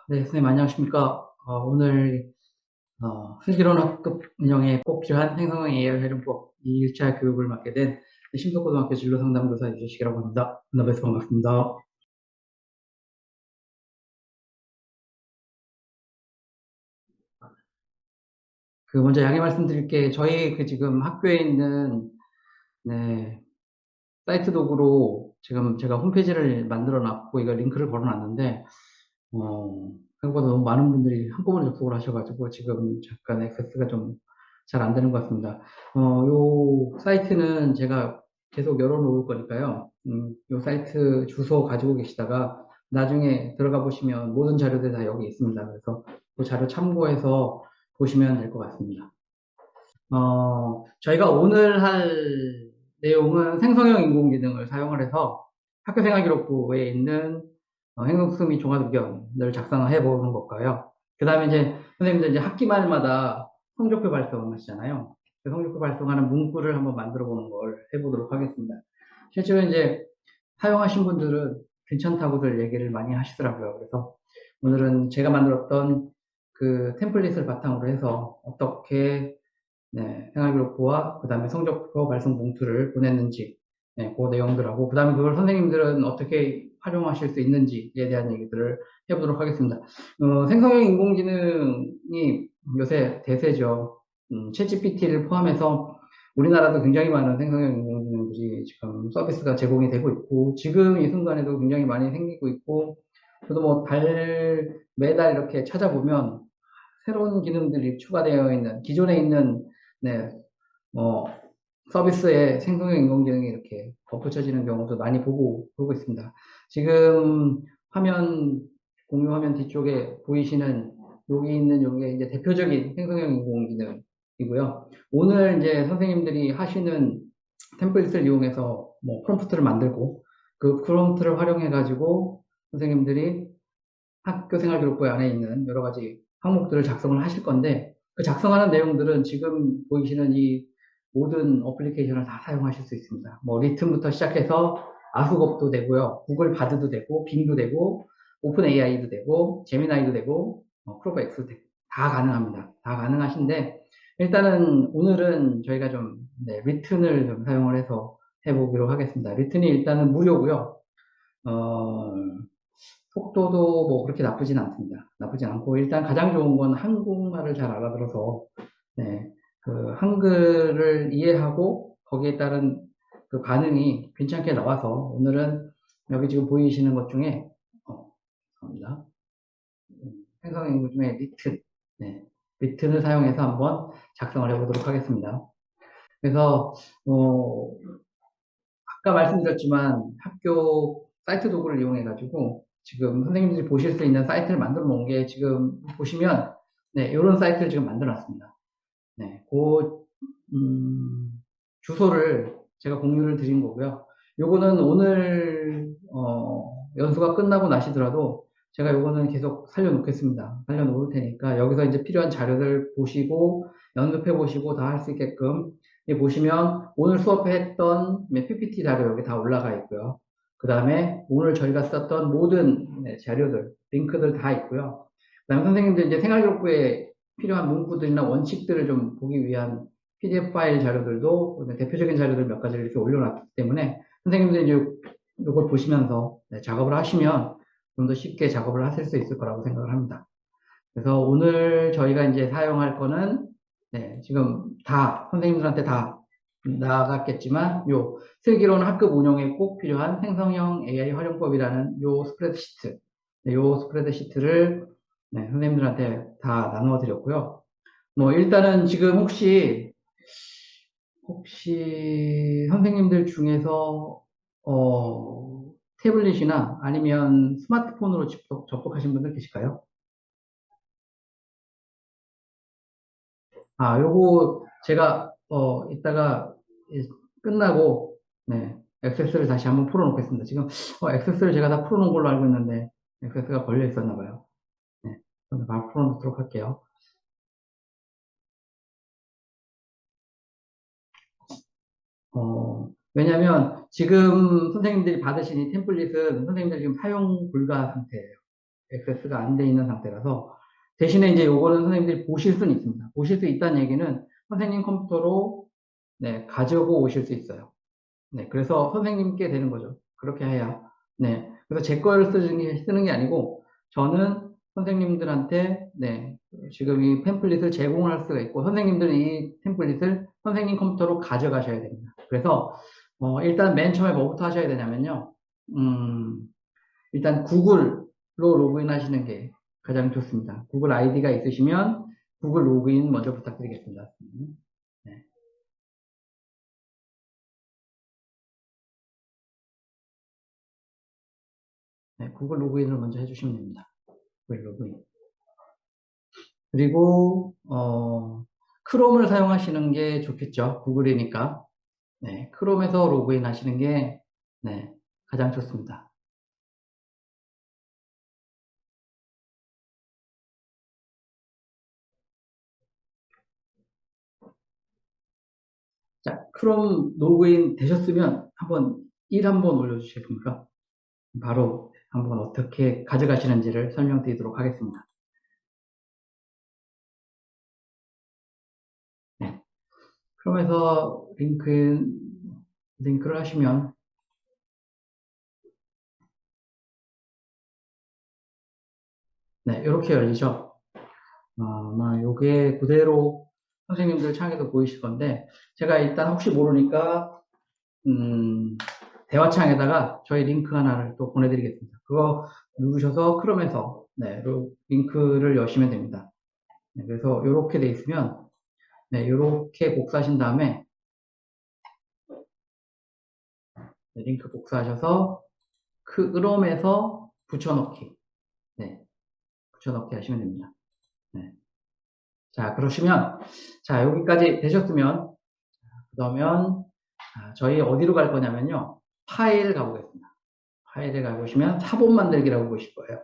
네, 선생님 안녕하십니까. 오늘 슬기로운 학급 운영에 꼭 필요한 행성형 AI 활용법 2일차 교육을 맡게 된 심석고등학교 진로상담교사 유재식이라고 합니다. 만나뵈서 반갑습니다. 먼저 양해 말씀드릴 게 저희 지금 학교에 있는 네, 사이트 도구로 지금 제가 홈페이지를 만들어 놨고 이거 링크를 걸어 놨는데 생각보다 너무 많은 분들이 한꺼번에 접속을 하셔가지고 지금 잠깐 액세스가 좀 잘 안 되는 것 같습니다. 요 사이트는 제가 계속 열어놓을 거니까요. 요 사이트 주소 가지고 계시다가 나중에 들어가 보시면 모든 자료들이 다 여기 있습니다. 그래서 그 자료 참고해서 보시면 될 것 같습니다. 저희가 오늘 할 내용은 생성형 인공지능을 사용을 해서 학교생활기록부에 있는 행동수 및 종합의견을 작성해 보는 것과요. 그 다음에 이제 선생님들 이제 학기 말마다 성적표 발송하시잖아요. 그 성적표 발송하는 문구를 한번 만들어 보는 걸 해보도록 하겠습니다. 실제로 이제 사용하신 분들은 괜찮다고들 얘기를 많이 하시더라고요. 그래서 오늘은 제가 만들었던 그 템플릿을 바탕으로 해서 어떻게 생활기록부와 그 다음에 성적표 발송 봉투를 보냈는지, 그 내용들하고, 그 다음에 그걸 선생님들은 어떻게 활용하실 수 있는지에 대한 얘기들을 해보도록 하겠습니다. 생성형 인공지능이 요새 대세죠. 챗GPT를 포함해서 우리나라도 굉장히 많은 생성형 인공지능들이 지금 서비스가 제공이 되고 있고, 지금 이 순간에도 굉장히 많이 생기고 있고, 저도 뭐 매달 이렇게 찾아보면 새로운 기능들이 추가되어 있는, 기존에 있는 네, 뭐, 서비스에 생성형 인공지능이 이렇게 덧붙여지는 경우도 많이 보고 있습니다. 지금 공유 화면 뒤쪽에 보이시는 여기 있는 요게 이제 대표적인 생성형 인공지능이고요. 오늘 이제 선생님들이 하시는 템플릿을 이용해서 뭐 프롬프트를 만들고 그 프롬프트를 활용해 가지고 선생님들이 학교 생활 기록부에 안에 있는 여러 가지 항목들을 작성을 하실 건데 그 작성하는 내용들은 지금 보이시는 이 모든 어플리케이션을 다 사용하실 수 있습니다. 뭐 리튼부터 시작해서 아수겁도 되고요, 구글 바드도 되고, 빙도 되고, 오픈 AI도 되고, 제미나이도 되고, 크로버 X도 되고 다 가능합니다. 다 가능하신데 일단은 오늘은 저희가 좀 리튼을 좀 사용을 해서 해보기로 하겠습니다. 리튼이 일단은 무료고요. 어, 속도도 뭐 그렇게 나쁘진 않습니다. 나쁘진 않고 일단 가장 좋은 건 한국말을 잘 알아들어서 네, 그 한글을 이해하고 거기에 따른 그 반응이 괜찮게 나와서 오늘은 여기 지금 보이시는 것 중에 감사합니다. 생성인구 중에 리튼, 리튼을 사용해서 한번 작성을 해보도록 하겠습니다. 그래서 아까 말씀드렸지만 학교 사이트 도구를 이용해 가지고 지금 선생님들이 보실 수 있는 사이트를 만들어 놓은 게 지금 보시면 이런 사이트를 지금 만들어 놨습니다. 그 주소를 제가 공유를 드린 거고요. 요거는 오늘 연수가 끝나고 나시더라도 제가 요거는 계속 살려놓겠습니다. 살려놓을 테니까 여기서 이제 필요한 자료들 보시고 연습해 보시고 다 할 수 있게끔 보시면 오늘 수업했던 PPT 자료 여기 다 올라가 있고요. 그 다음에 오늘 저희가 썼던 모든 자료들, 링크들 다 있고요. 그 다음에 선생님들 이제 생활기록부에 필요한 문구들이나 원칙들을 좀 보기 위한 PDF 파일 자료들도 대표적인 자료들 몇 가지를 이렇게 올려놨기 때문에 선생님들이 이제 이걸 보시면서 작업을 하시면 좀 더 쉽게 작업을 하실 수 있을 거라고 생각을 합니다. 그래서 오늘 저희가 이제 사용할 거는 지금 다 선생님들한테 다 나갔겠지만 요 슬기로운 학급 운영에 꼭 필요한 생성형 AI 활용법이라는 요 스프레드시트, 요 스프레드시트를 선생님들한테 다 나누어 드렸고요. 뭐 일단은 지금 혹시 선생님들 중에서 태블릿이나 아니면 스마트폰으로 직접 접속하신 분들 계실까요? 요거 제가 이따가 끝나고 액세스를 다시 한번 풀어놓겠습니다. 지금 액세스를 제가 다 풀어놓은 걸로 알고 있는데 액세스가 걸려 있었나 봐요. 바로 풀어놓도록 할게요. 왜냐면 지금 선생님들이 받으신 이 템플릿은 선생님들이 지금 사용 불가 상태예요. 액세스가 안 돼 있는 상태라서 대신에 이제 요거는 선생님들이 보실 수는 있습니다. 보실 수 있다는 얘기는 선생님 컴퓨터로 네, 가지고 오실 수 있어요. 네, 그래서 선생님께 되는 거죠. 그렇게 해야. 네, 그래서 제 걸 쓰는 게 아니고 저는 선생님들한테 네, 지금 이 템플릿을 제공할 수가 있고 선생님들이 이 템플릿을 선생님 컴퓨터로 가져가셔야 됩니다. 그래서 일단 맨 처음에 뭐부터 하셔야 되냐면요. 일단 구글로 로그인 하시는 게 가장 좋습니다. 구글 아이디가 있으시면 구글 로그인 먼저 부탁드리겠습니다. 네. 네, 구글 로그인을 먼저 해주시면 됩니다. 구글 로그인. 그리고 크롬을 사용하시는 게 좋겠죠. 구글이니까. 네, 크롬에서 로그인 하시는 게 네, 가장 좋습니다. 자, 크롬 로그인 되셨으면 한번 1 한번 올려주시겠습니까? 바로 한번 어떻게 가져가시는지를 설명드리도록 하겠습니다. 네, 크롬에서 링크를 하시면 네, 이렇게 열리죠. 아마 요게 그대로 선생님들 창에도 보이실 건데 제가 일단 혹시 모르니까 대화창에다가 저희 링크 하나를 또 보내드리겠습니다. 그거 누르셔서 크롬에서 네, 링크를 여시면 됩니다. 네, 그래서 이렇게 돼 있으면 네, 이렇게 복사하신 다음에 네, 링크 복사하셔서 크롬에서 붙여넣기 네, 붙여넣기 하시면 됩니다. 네. 자, 그러시면 자 여기까지 되셨으면 그러면 저희 어디로 갈 거냐면요. 파일 가보겠습니다. 파일에 가보시면 사본 만들기라고 보실 거예요.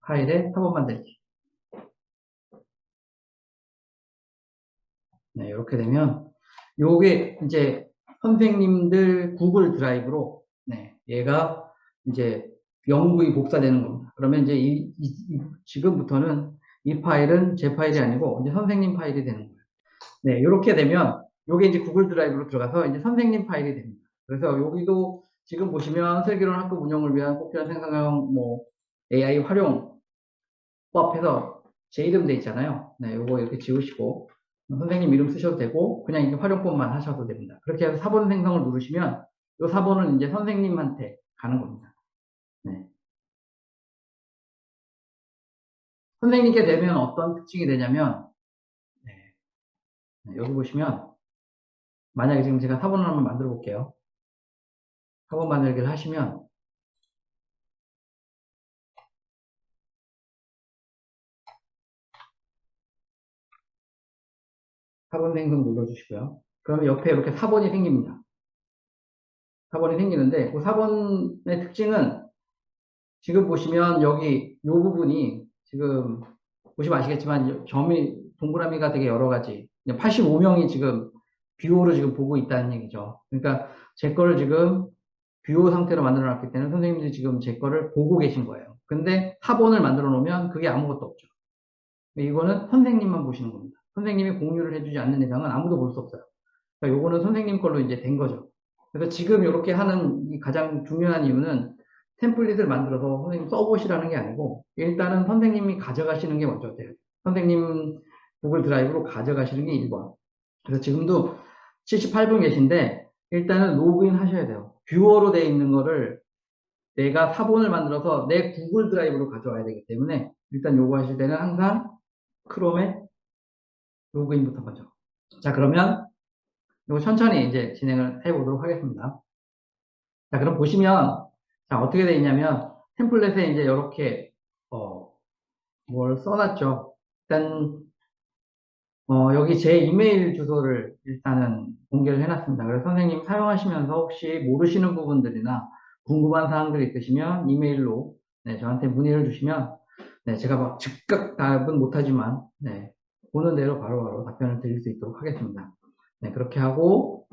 파일에 사본 만들기. 네, 이렇게 되면 요게 이제 선생님들 구글 드라이브로 네, 얘가 이제 영구히 복사되는 겁니다. 그러면 이제 지금부터는 이 파일은 제 파일이 아니고 이제 선생님 파일이 되는 거예요. 네, 이렇게 되면 요게 이제 구글 드라이브로 들어가서 이제 선생님 파일이 됩니다. 그래서 여기도 지금 보시면 슬기로운 학급 운영을 위한 꼭 필요한 생성형 뭐 AI 활용법 해서 제 이름 돼 있잖아요. 네, 요거 이렇게 지우시고 선생님 이름 쓰셔도 되고 그냥 이제 활용법만 하셔도 됩니다. 그렇게 해서 사본 생성을 누르시면 이 사본은 이제 선생님한테 가는 겁니다. 네. 선생님께 되면 어떤 특징이 되냐면 네, 여기 보시면 만약에 지금 제가 사본을 한번 만들어 볼게요. 사본 만들기를 하시면 사본 생성 눌러주시고요. 그러면 옆에 이렇게 사본이 생깁니다. 사본이 생기는데 그 사본의 특징은 지금 보시면 여기 이 부분이 지금 보시면 아시겠지만 점이 동그라미가 되게 여러 가지 85명이 지금 뷰어로 지금 보고 있다는 얘기죠. 그러니까 제 거를 지금 뷰어 상태로 만들어 놨기 때문에 선생님들이 지금 제 거를 보고 계신 거예요. 근데 사본을 만들어 놓으면 그게 아무것도 없죠. 이거는 선생님만 보시는 겁니다. 선생님이 공유를 해주지 않는 이상은 아무도 볼 수 없어요. 그러니까 요거는 선생님 걸로 이제 된 거죠. 그래서 지금 이렇게 하는 이 가장 중요한 이유는 템플릿을 만들어서 선생님 써보시라는 게 아니고 일단은 선생님이 가져가시는 게 먼저 돼요. 선생님 구글 드라이브로 가져가시는 게 1번. 그래서 지금도 78분 계신데 일단은 로그인 하셔야 돼요. 뷰어로 되어 있는 거를 내가 사본을 만들어서 내 구글 드라이브로 가져와야 되기 때문에 일단 요거 하실 때는 항상 크롬에 로그인부터 먼저. 자, 그러면 이거 천천히 이제 진행을 해보도록 하겠습니다. 자, 그럼 보시면, 자, 어떻게 되어 있냐면, 템플릿에 이제 이렇게, 뭘 써놨죠. 일단, 여기 제 이메일 주소를 일단은 공개를 해놨습니다. 그래서 선생님 사용하시면서 혹시 모르시는 부분들이나 궁금한 사항들이 있으시면 이메일로 네, 저한테 문의를 주시면, 네, 제가 막 즉각 답은 못하지만, 네, 보는 대로 바로바로 답변을 드릴 수 있도록 하겠습니다. 네, 그렇게 하고,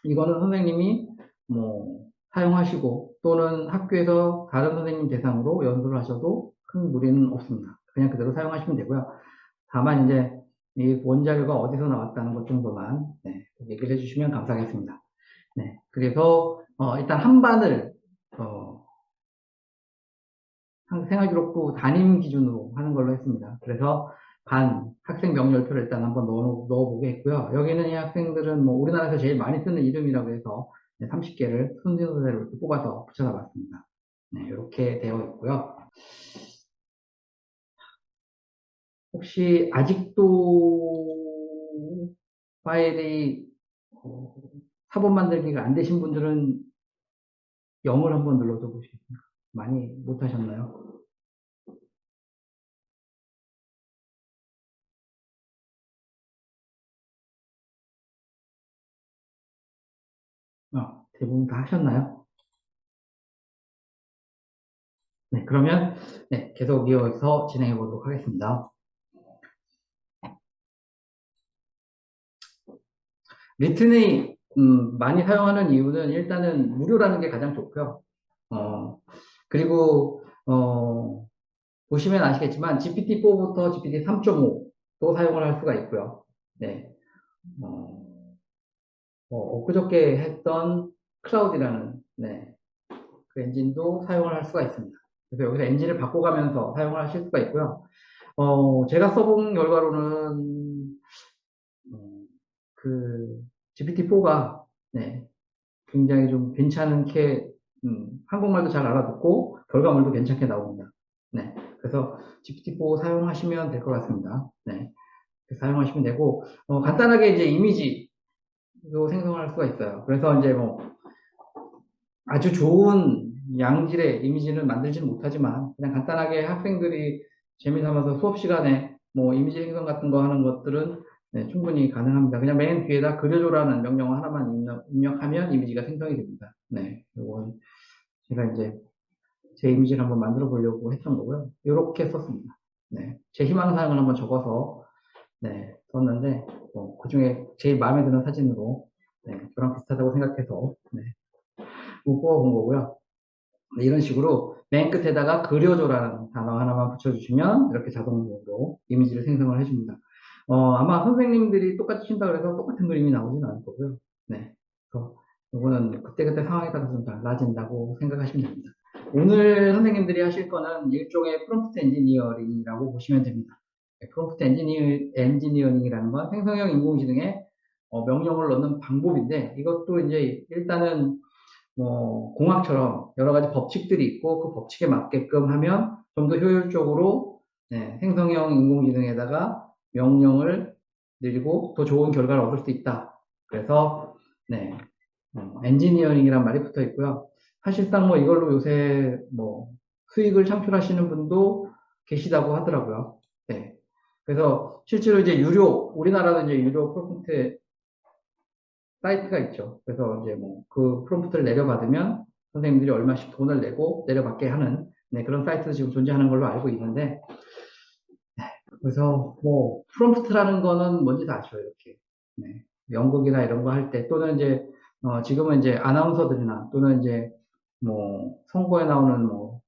이거는 선생님이 뭐 사용하시고 또는 학교에서 다른 선생님 대상으로 연수를 하셔도 큰 무리는 없습니다. 그냥 그대로 사용하시면 되고요. 다만 이제 이 원자료가 어디서 나왔다는 것 정도만 얘기를 해주시면 감사하겠습니다. 네, 그래서 일단 한 반을 생활기록부 담임 기준으로 하는 걸로 했습니다. 그래서 반 학생 명렬표를 일단 한번 넣어보겠고요. 여기는 이 학생들은 뭐 우리나라에서 제일 많이 쓰는 이름이라고 해서 30개를 순서대로 이렇게 뽑아서 붙여서 봤습니다. 네, 이렇게 되어 있고요. 혹시 아직도 파일이 사본 만들기가 안 되신 분들은 0을 한번 눌러줘 보시겠습니까? 많이 못하셨나요? 대부분 다 하셨나요? 네, 그러면 계속 이어서 진행해 보도록 하겠습니다. 리트네이 많이 사용하는 이유는 일단은 무료라는 게 가장 좋고요. 그리고 보시면 아시겠지만 GPT-4부터 GPT-3.5도 사용을 할 수가 있고요. 네. 엊그저께 했던 클라우드라는 그 엔진도 사용을 할 수가 있습니다. 그래서 여기서 엔진을 바꿔가면서 사용을 하실 수가 있고요. 제가 써본 결과로는 그 GPT-4가 굉장히 좀 괜찮게 한국말도 잘 알아듣고 결과물도 괜찮게 나옵니다. 그래서 GPT-4 사용하시면 될 것 같습니다. 사용하시면 되고 간단하게 이제 이미지도 생성할 수가 있어요. 그래서 이제 뭐 아주 좋은 양질의 이미지는 만들지는 못하지만 그냥 간단하게 학생들이 재미삼아서 수업 시간에 뭐 이미지 생성 같은 거 하는 것들은 충분히 가능합니다. 그냥 맨 뒤에다 그려줘라는 명령 하나만 입력하면 이미지가 생성이 됩니다. 이건 제가 이제 제 이미지를 한번 만들어 보려고 했던 거고요. 이렇게 썼습니다. 제 희망사항을 한번 적어서 썼는데 그 중에 제일 마음에 드는 사진으로 저랑 비슷하다고 생각해서 뽑아본 거고요. 이런 식으로 맨 끝에다가 그려줘라는 단어 하나만 붙여주시면 이렇게 자동으로 이미지를 생성을 해줍니다. 아마 선생님들이 똑같이 친다고 해서 똑같은 그림이 나오지는 않을 거고요. 그래서 이거는 그때그때 상황에 따라서 좀 달라진다고 생각하시면 됩니다. 오늘 선생님들이 하실 거는 일종의 프롬프트 엔지니어링이라고 보시면 됩니다. 프롬프트 엔지니어링이라는 건 생성형 인공지능에 명령을 넣는 방법인데 이것도 이제 일단은 뭐 공학처럼 여러 가지 법칙들이 있고 그 법칙에 맞게끔 하면 좀 더 효율적으로 생성형 인공지능에다가 명령을 내리고 더 좋은 결과를 얻을 수 있다. 그래서 엔지니어링이란 말이 붙어 있고요. 사실상 뭐 이걸로 요새 뭐 수익을 창출하시는 분도 계시다고 하더라고요. 그래서 실제로 이제 우리나라도 이제 유료 프롬프트 사이트가 있죠. 그래서 이제 뭐 그 프롬프트를 내려받으면 선생님들이 얼마씩 돈을 내고 내려받게 하는 그런 사이트도 지금 존재하는 걸로 알고 있는데 그래서 뭐 프롬프트라는 거는 뭔지 다 아시죠, 이렇게. 연극이나 이런 거 할 때 또는 이제 지금은 이제 아나운서들이나 또는 이제 뭐 선거에 나오는 뭐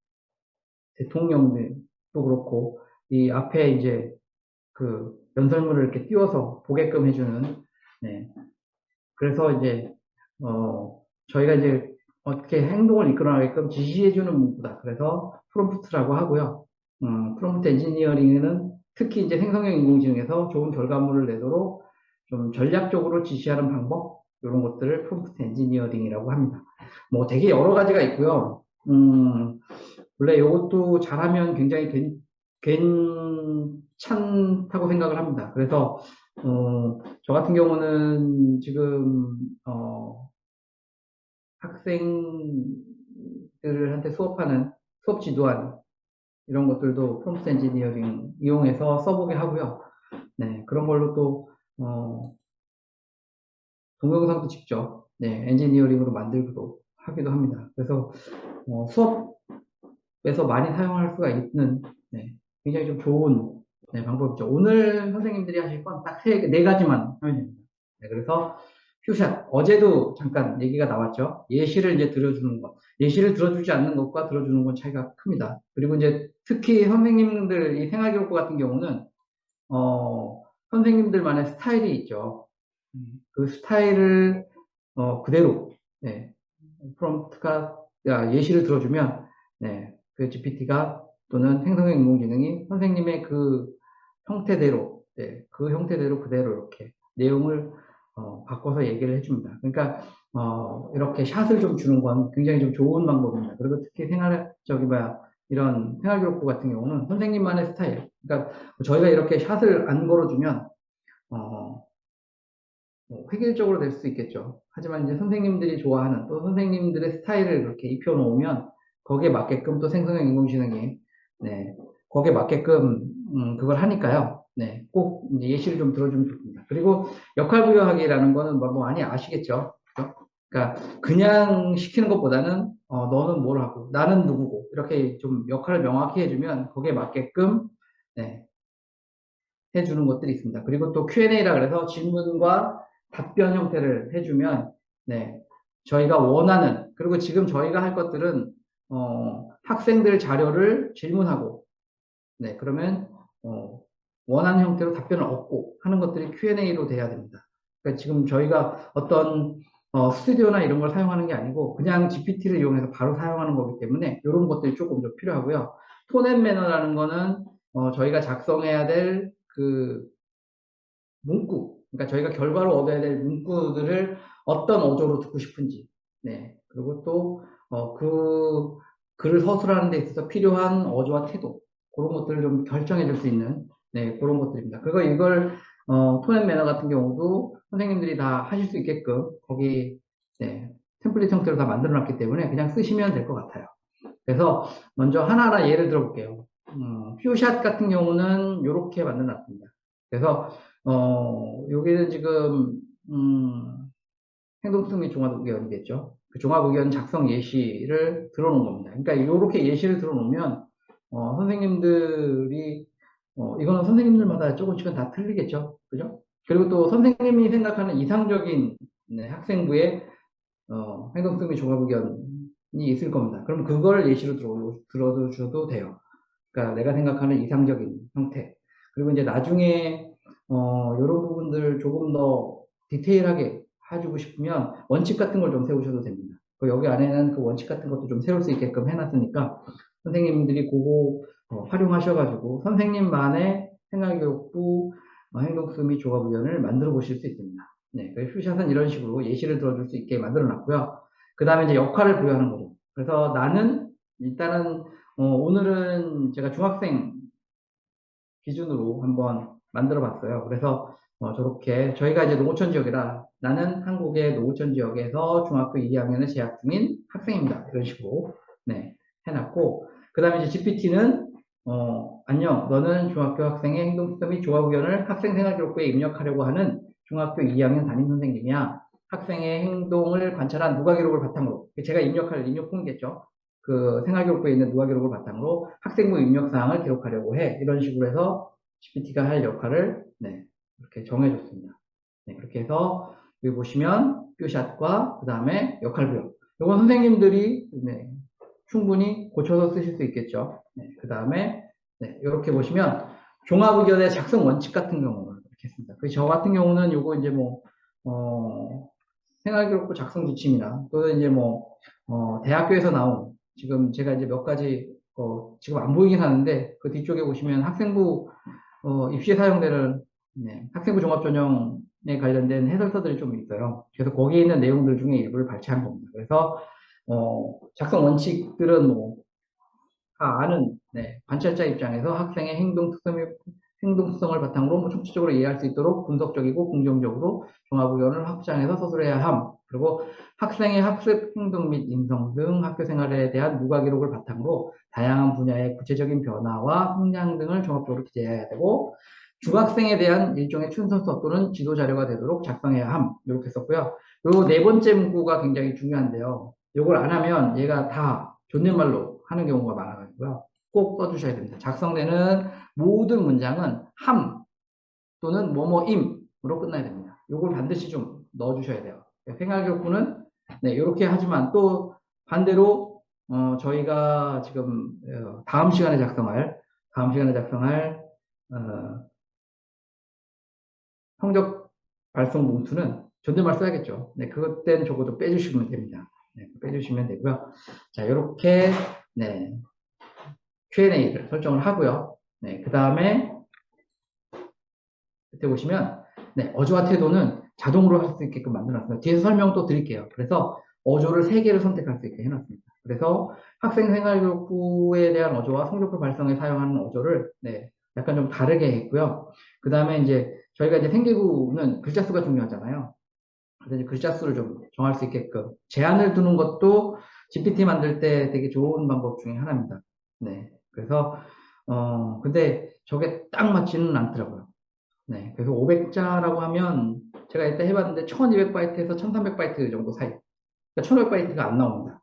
대통령들도 그렇고 이 앞에 이제 그 연설문을 이렇게 띄워서 보게끔 해주는 그래서 이제 저희가 이제 어떻게 행동을 이끌어나게끔 지시해주는 문구다. 그래서 프롬프트라고 하고요. 프롬프트 엔지니어링은 특히 이제 생성형 인공지능에서 좋은 결과물을 내도록 좀 전략적으로 지시하는 방법 이런 것들을 프롬프트 엔지니어링이라고 합니다. 뭐 되게 여러 가지가 있고요. 원래 이것도 잘하면 굉장히 괜찮다고 생각을 합니다. 그래서 저 같은 경우는 지금 학생들한테 수업하는 수업 지도안 이런 것들도 프롬프트 엔지니어링 이용해서 써보게 하고요. 그런 걸로 또 동영상도 직접 엔지니어링으로 만들기도 하기도 합니다. 그래서 수업에서 많이 사용할 수가 있는 굉장히 좀 좋은 방법이죠. 오늘 선생님들이 하실 건 딱 네 가지만 하면 됩니다. 그래서 퓨샷. 어제도 잠깐 얘기가 나왔죠. 예시를 이제 들어주는 것. 예시를 들어주지 않는 것과 들어주는 건 차이가 큽니다. 그리고 이제 특히 선생님들 이 생활기록부 같은 경우는 선생님들만의 스타일이 있죠. 그 스타일을 그대로 네, 프롬프트가 예시를 들어주면 네, 그 GPT가 또는 생성형 인공지능이 선생님의 그 형태대로 네, 그 형태대로 그대로 이렇게 내용을 바꿔서 얘기를 해줍니다. 그러니까 이렇게 샷을 좀 주는 건 굉장히 좀 좋은 방법입니다. 그리고 특히 이런 생활기록부 같은 경우는 선생님만의 스타일. 그러니까 저희가 이렇게 샷을 안 걸어주면 어, 획일적으로 될 수 있겠죠. 하지만 이제 선생님들이 좋아하는 또 선생님들의 스타일을 그렇게 입혀놓으면 거기에 맞게끔 또 생성형 인공지능이 네, 거기에 맞게끔 그걸 하니까요. 네, 꼭 이제 예시를 좀 들어주면 좋습니다. 그리고 역할 부여하기라는 거는 뭐 많이 아시겠죠. 그죠? 그러니까 그냥 시키는 것보다는 너는 뭘 하고 나는 누구고 이렇게 좀 역할을 명확히 해주면 거기에 맞게끔 네, 해주는 것들이 있습니다. 그리고 또 Q&A라 그래서 질문과 답변 형태를 해주면, 네, 저희가 원하는, 그리고 지금 저희가 할 것들은, 학생들 자료를 질문하고, 네, 그러면, 원하는 형태로 답변을 얻고 하는 것들이 Q&A로 돼야 됩니다. 그러니까 지금 저희가 어떤, 스튜디오나 이런 걸 사용하는 게 아니고, 그냥 GPT를 이용해서 바로 사용하는 거기 때문에, 이런 것들이 조금 더 필요하고요. 톤앤 매너라는 거는, 저희가 작성해야 될 문구, 그러니까 저희가 결과로 얻어야 될 문구들을 어떤 어조로 듣고 싶은지, 네. 그리고 또, 그 글을 서술하는 데 있어서 필요한 어조와 태도, 그런 것들을 좀 결정해 줄 수 있는, 네, 그런 것들입니다. 그리고 이걸, 톤앤 매너 같은 경우도 선생님들이 다 하실 수 있게끔, 거기, 네, 템플릿 형태로 다 만들어 놨기 때문에 그냥 쓰시면 될 것 같아요. 그래서 먼저 하나하나 예를 들어 볼게요. 퓨샷 같은 경우는 이렇게 만들어 놨습니다. 그래서 여기는 지금 행동특 및 종합의견이겠죠. 그 종합의견 작성 예시를 들어놓은 겁니다. 그러니까 이렇게 예시를 들어놓으면 선생님들이 이거는 선생님들마다 조금씩은 다 틀리겠죠. 그죠? 그리고 또 선생님이 생각하는 이상적인 네, 학생부의 행동특 및 종합의견이 있을 겁니다. 그럼 그걸 예시로 들어주셔도 돼요. 그러니까 내가 생각하는 이상적인 형태. 그리고 이제 나중에 이런 부분들 조금 더 디테일하게 해주고 싶으면 원칙 같은 걸 좀 세우셔도 됩니다. 여기 안에는 그 원칙 같은 것도 좀 세울 수 있게끔 해놨으니까 선생님들이 그거 활용하셔가지고 선생님만의 생활교육부 행동수 및 조합의견을 만들어 보실 수 있습니다. 네, 퓨샷은 이런 식으로 예시를 들어줄 수 있게 만들어 놨고요. 그 다음에 이제 역할을 부여하는 거죠. 그래서 나는 일단은 오늘은 제가 중학생 기준으로 한번 만들어 봤어요. 그래서 저렇게 저희가 이제 농어촌 지역이라 나는 한국의 농어촌 지역에서 중학교 2학년을 재학 중인 학생입니다. 이런 식으로 네, 해놨고 그 다음에 이제 GPT는 안녕 너는 중학교 학생의 행동특성 및 조합의견을 학생생활기록부에 입력하려고 하는 중학교 2학년 담임 선생님이야. 학생의 행동을 관찰한 누가기록을 바탕으로 제가 입력할 입력품이겠죠. 그 생활기록부에 있는 누가기록을 바탕으로 학생부 입력사항을 기록하려고 해. 이런 식으로 해서 GPT가 할 역할을 네, 이렇게 정해줬습니다. 네, 그렇게 해서 여기 보시면 뷰샷과 그 다음에 역할부여. 이건 선생님들이 네, 충분히 고쳐서 쓰실 수 있겠죠. 네, 그 다음에 네, 이렇게 보시면 종합의견의 작성 원칙 같은 경우는 이렇게 했습니다. 저 같은 경우는 요거 이제 뭐 생활기록부 작성 지침이나 또는 이제 뭐 대학교에서 나온 지금 제가 이제 몇 가지 지금 안 보이긴 하는데 그 뒤쪽에 보시면 학생부 입시에 사용되는 네, 학생부 종합전형에 관련된 해설서들이 좀 있어요. 그래서 거기에 있는 내용들 중에 일부를 발췌한 겁니다. 그래서 작성 원칙들은 뭐 다 아는 네, 관찰자 입장에서 학생의 행동 특성을 바탕으로 뭐 총체적으로 이해할 수 있도록 분석적이고 긍정적으로 종합의견을 확장해서 서술해야 함. 그리고 학생의 학습 행동 및 인성 등 학교 생활에 대한 누가 기록을 바탕으로 다양한 분야의 구체적인 변화와 성장 등을 종합적으로 기재해야 되고 중학생에 대한 일종의 춘선서 또는 지도 자료가 되도록 작성해야 함. 이렇게 썼고요. 요 네 번째 문구가 굉장히 중요한데요. 요걸 안 하면 얘가 다 존댓말로 하는 경우가 많아가지고요. 꼭 써주셔야 됩니다. 작성되는 모든 문장은 함 또는 뭐뭐임으로 끝나야 됩니다. 요걸 반드시 좀 넣어주셔야 돼요. 생활기록부는 네, 이렇게 하지만 또 반대로 저희가 지금 다음 시간에 작성할 어, 성적 발송 봉투는 존댓말 써야겠죠. 네, 그때는 적어도 빼주시면 됩니다. 네, 빼주시면 되고요. 자, 이렇게 네, Q&A를 설정을 하고요. 네, 그 다음에 그때 보시면 네, 어조와 태도는 자동으로 할 수 있게끔 만들어놨습니다. 뒤에서 설명 또 드릴게요. 그래서 어조를 3개를 선택할 수 있게 해놨습니다. 그래서 학생 생활기록부에 대한 어조와 성적표 발송에 사용하는 어조를 네, 약간 좀 다르게 했고요. 그 다음에 이제 저희가 이제 생기부는 글자 수가 중요하잖아요. 그래서 이제 글자 수를 좀 정할 수 있게끔 제한을 두는 것도 GPT 만들 때 되게 좋은 방법 중에 하나입니다. 네, 그래서 근데 저게 딱 맞지는 않더라고요. 네, 그래서 500자라고 하면 제가 이때 해봤는데 1200바이트에서 1300바이트 정도 사이. 그러니까 1500바이트가 안 나옵니다.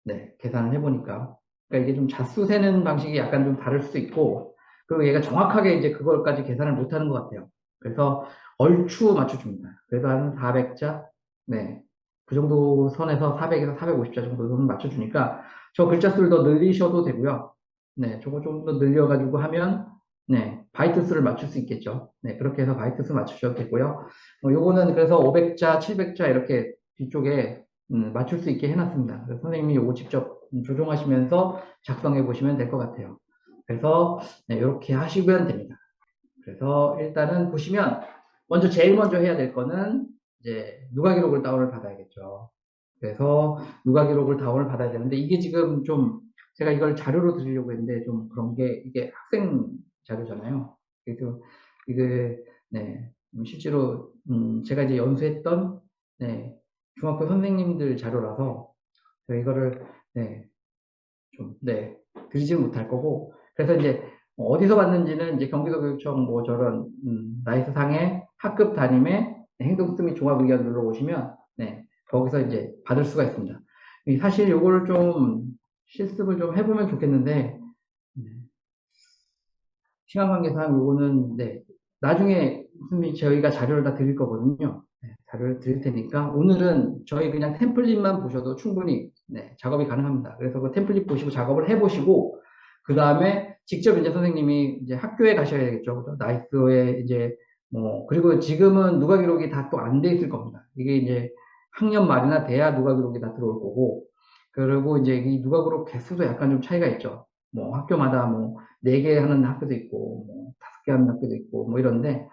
네, 계산을 해보니까. 그러니까 이게 좀 자수 세는 방식이 약간 좀 다를 수도 있고, 그리고 얘가 정확하게 이제 그걸까지 계산을 못 하는 것 같아요. 그래서 얼추 맞춰줍니다. 그래서 한 400자? 네. 그 정도 선에서 400에서 450자 정도는 맞춰주니까 저 글자 수를 더 늘리셔도 되고요. 네, 저거 좀 더 늘려가지고 하면 네, 바이트 수를 맞출 수 있겠죠. 네, 그렇게 해서 바이트 수 맞추셔도 되고요. 요거는 그래서 500자, 700자 이렇게 뒤쪽에 맞출 수 있게 해놨습니다. 그래서 선생님이 이거 직접 조정하시면서 작성해 보시면 될 것 같아요. 그래서 네, 이렇게 하시면 됩니다. 그래서 일단은 보시면 제일 먼저 해야 될 거는 이제 누가 기록을 다운을 받아야겠죠. 그래서 누가 기록을 다운을 받아야 되는데 이게 지금 좀 제가 이걸 자료로 드리려고 했는데 좀 그런 게 이게 학생 자료잖아요. 그래서 이게 네 실제로 제가 이제 연수했던 네 중학교 선생님들 자료라서 제가 이거를 네 좀 네 드리지는 못할 거고 그래서 이제 어디서 받는지는 이제 경기도교육청 뭐 저런 나이스상의 학급 담임의 행동수 및 종합의견 눌러보시면 네 거기서 이제 받을 수가 있습니다. 사실 요거를 좀 실습을 좀 해보면 좋겠는데 네, 시간 관계상 요거는 네 나중에 무슨 저희가 자료를 다 드릴 거거든요. 네, 자료를 드릴 테니까 오늘은 저희 그냥 템플릿만 보셔도 충분히 네, 작업이 가능합니다. 그래서 그 템플릿 보시고 작업을 해보시고 그 다음에 직접 이제 선생님이 이제 학교에 가셔야 되겠죠. 나이스에 이제 뭐 그리고 지금은 누가 기록이 다 또 안 돼 있을 겁니다. 이게 이제 학년 말이나 돼야 누가 기록이 다 들어올 거고 그리고 이제 이 누가 기록 개수도 약간 좀 차이가 있죠. 뭐 학교마다 뭐 4개 하는 학교도 있고 뭐 5개 하는 학교도 있고 뭐 이런데